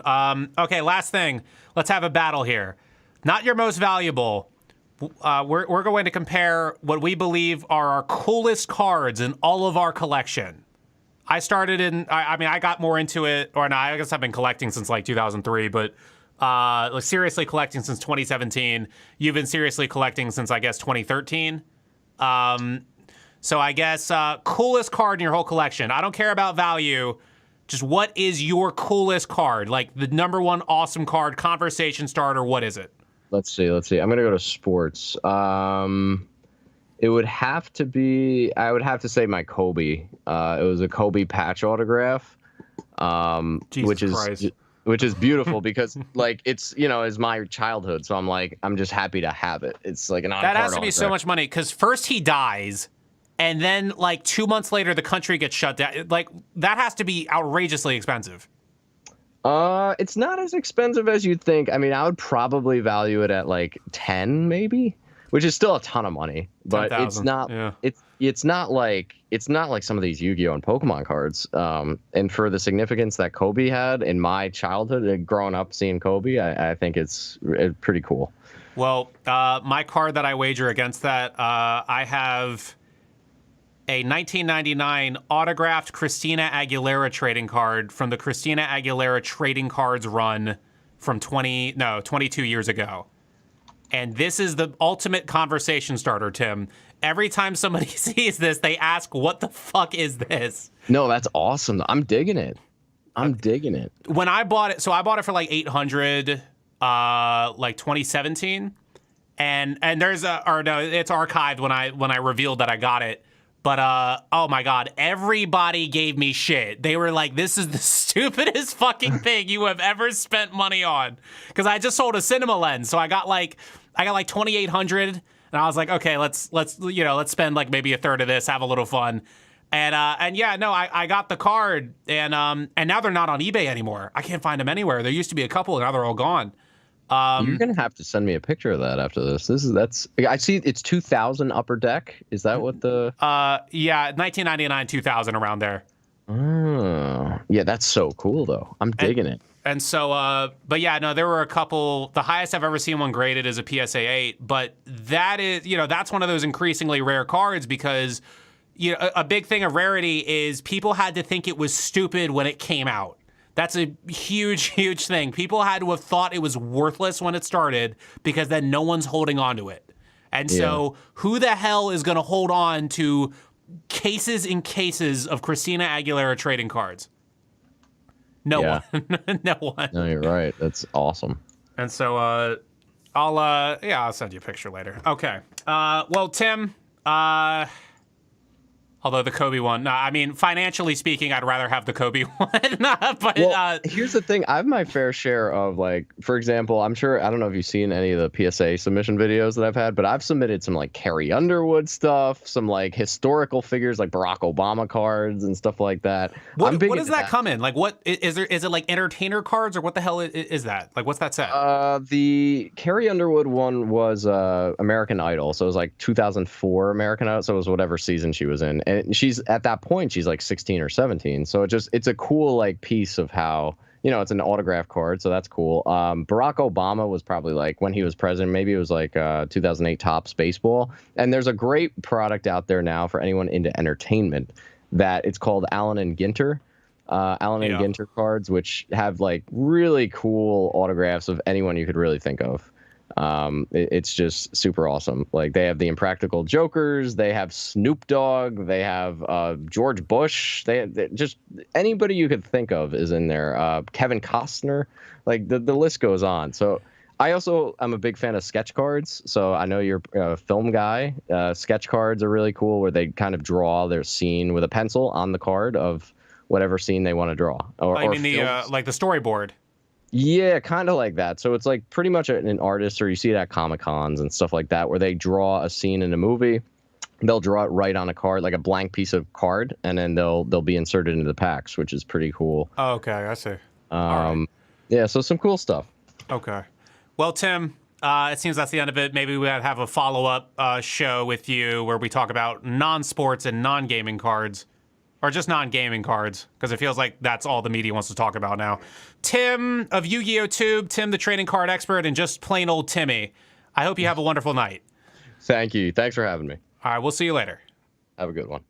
Okay, last thing. Let's have a battle here. Not your most valuable. We're going to compare what we believe are our coolest cards in all of our collection. I started I got more into it, or no, I guess I've been collecting since like 2003, but seriously collecting since 2017. You've been seriously collecting since, I guess, 2013. So I guess coolest card in your whole collection. I don't care about value. Just what is your coolest card? Like the number one awesome card, conversation starter, what is it? Let's see. I'm going to go to sports. It would have to be, I would have to say my Kobe. It was a Kobe patch autograph, which is beautiful because like it's, you know, is my childhood. So I'm just happy to have it. It's like an on-card That has to be autograph. so much money because first he dies and then like 2 months later the country gets shut down. Like that has to be outrageously expensive. It's not as expensive as you'd think. I mean, I would probably value it at like 10 maybe, which is still a ton of money, but 10,000. it's not, Yeah. it's not like some of these Yu-Gi-Oh and Pokemon cards. And for the significance that Kobe had in my childhood and growing up seeing Kobe, I think it's pretty cool. Well, my card that I wager against that, I have a 1999 autographed Christina Aguilera trading card from the Christina Aguilera trading cards run from 22 years ago. And this is the ultimate conversation starter, Tim. Every time somebody sees this, they ask, what the fuck is this? No, that's awesome. I'm digging it. When I bought it, so I bought it for like 800, like 2017. And there's it's archived when I revealed that I got it. But, oh my God, everybody gave me shit. They were like, this is the stupidest fucking thing you have ever spent money on. Because I just sold a cinema lens. So I got like 2,800. And I was like, okay, let's spend like maybe a third of this, have a little fun. And yeah, no, I got the card. And now they're not on eBay anymore. I can't find them anywhere. There used to be a couple and now they're all gone. You're gonna have to send me a picture of that after this. I see it's 2000 upper deck. Is that what the? Yeah, 1999, 2000 around there. Oh, yeah, that's so cool though. I'm digging it. And so, but yeah, no, there were a couple. The highest I've ever seen one graded is a PSA 8, but that is, that's one of those increasingly rare cards because, a big thing of rarity is people had to think it was stupid when it came out. That's a huge, huge thing. People had to have thought it was worthless when it started because then no one's holding on to it. And so who the hell is going to hold on to cases and cases of Christina Aguilera trading cards? No one. No one. No, you're right. That's awesome. And so I'll send you a picture later. Okay. Well, Tim, although the Kobe one, no, I mean, financially speaking, I'd rather have the Kobe one. But here's the thing. I have my fair share of, like, for example, I don't know if you've seen any of the PSA submission videos that I've had, but I've submitted some, like, Carrie Underwood stuff, some, like, historical figures, like Barack Obama cards and stuff like that. What does that come in? Like, what is it like entertainer cards or what the hell is that? Like, what's that set? The Carrie Underwood one was American Idol. So it was like 2004 American Idol. So it was whatever season she was in. And she's at that point, she's like 16 or 17. So it's a cool like piece of how it's an autograph card, so that's cool. Barack Obama was probably like when he was president, maybe it was like 2008 Topps baseball. And there's a great product out there now for anyone into entertainment that it's called Allen and Ginter. Allen and Ginter cards, which have like really cool autographs of anyone you could really think of. It's just super awesome. Like they have the Impractical Jokers, they have Snoop Dogg, they have George Bush, they just anybody you could think of is in there. Kevin Costner, like the list goes on. So I also am a big fan of sketch cards. So I know you're a film guy. Sketch cards are really cool where they kind of draw their scene with a pencil on the card of whatever scene they want to draw. I mean the like the storyboard. Yeah, kind of like that. So it's like pretty much an artist, or you see it at Comic Cons and stuff like that, where they draw a scene in a movie. They'll draw it right on a card, like a blank piece of card, and then they'll be inserted into the packs, which is pretty cool. Oh, okay, I see. All right. Yeah, so some cool stuff. Okay. Well, Tim, it seems that's the end of it. Maybe we'll have a follow-up show with you where we talk about non-sports and non-gaming cards. Or just non-gaming cards, because it feels like that's all the media wants to talk about now. Tim of Yu-Gi-Oh! Tube, Tim the trading card expert, and just plain old Timmy. I hope you have a wonderful night. Thank you. Thanks for having me. All right, we'll see you later. Have a good one.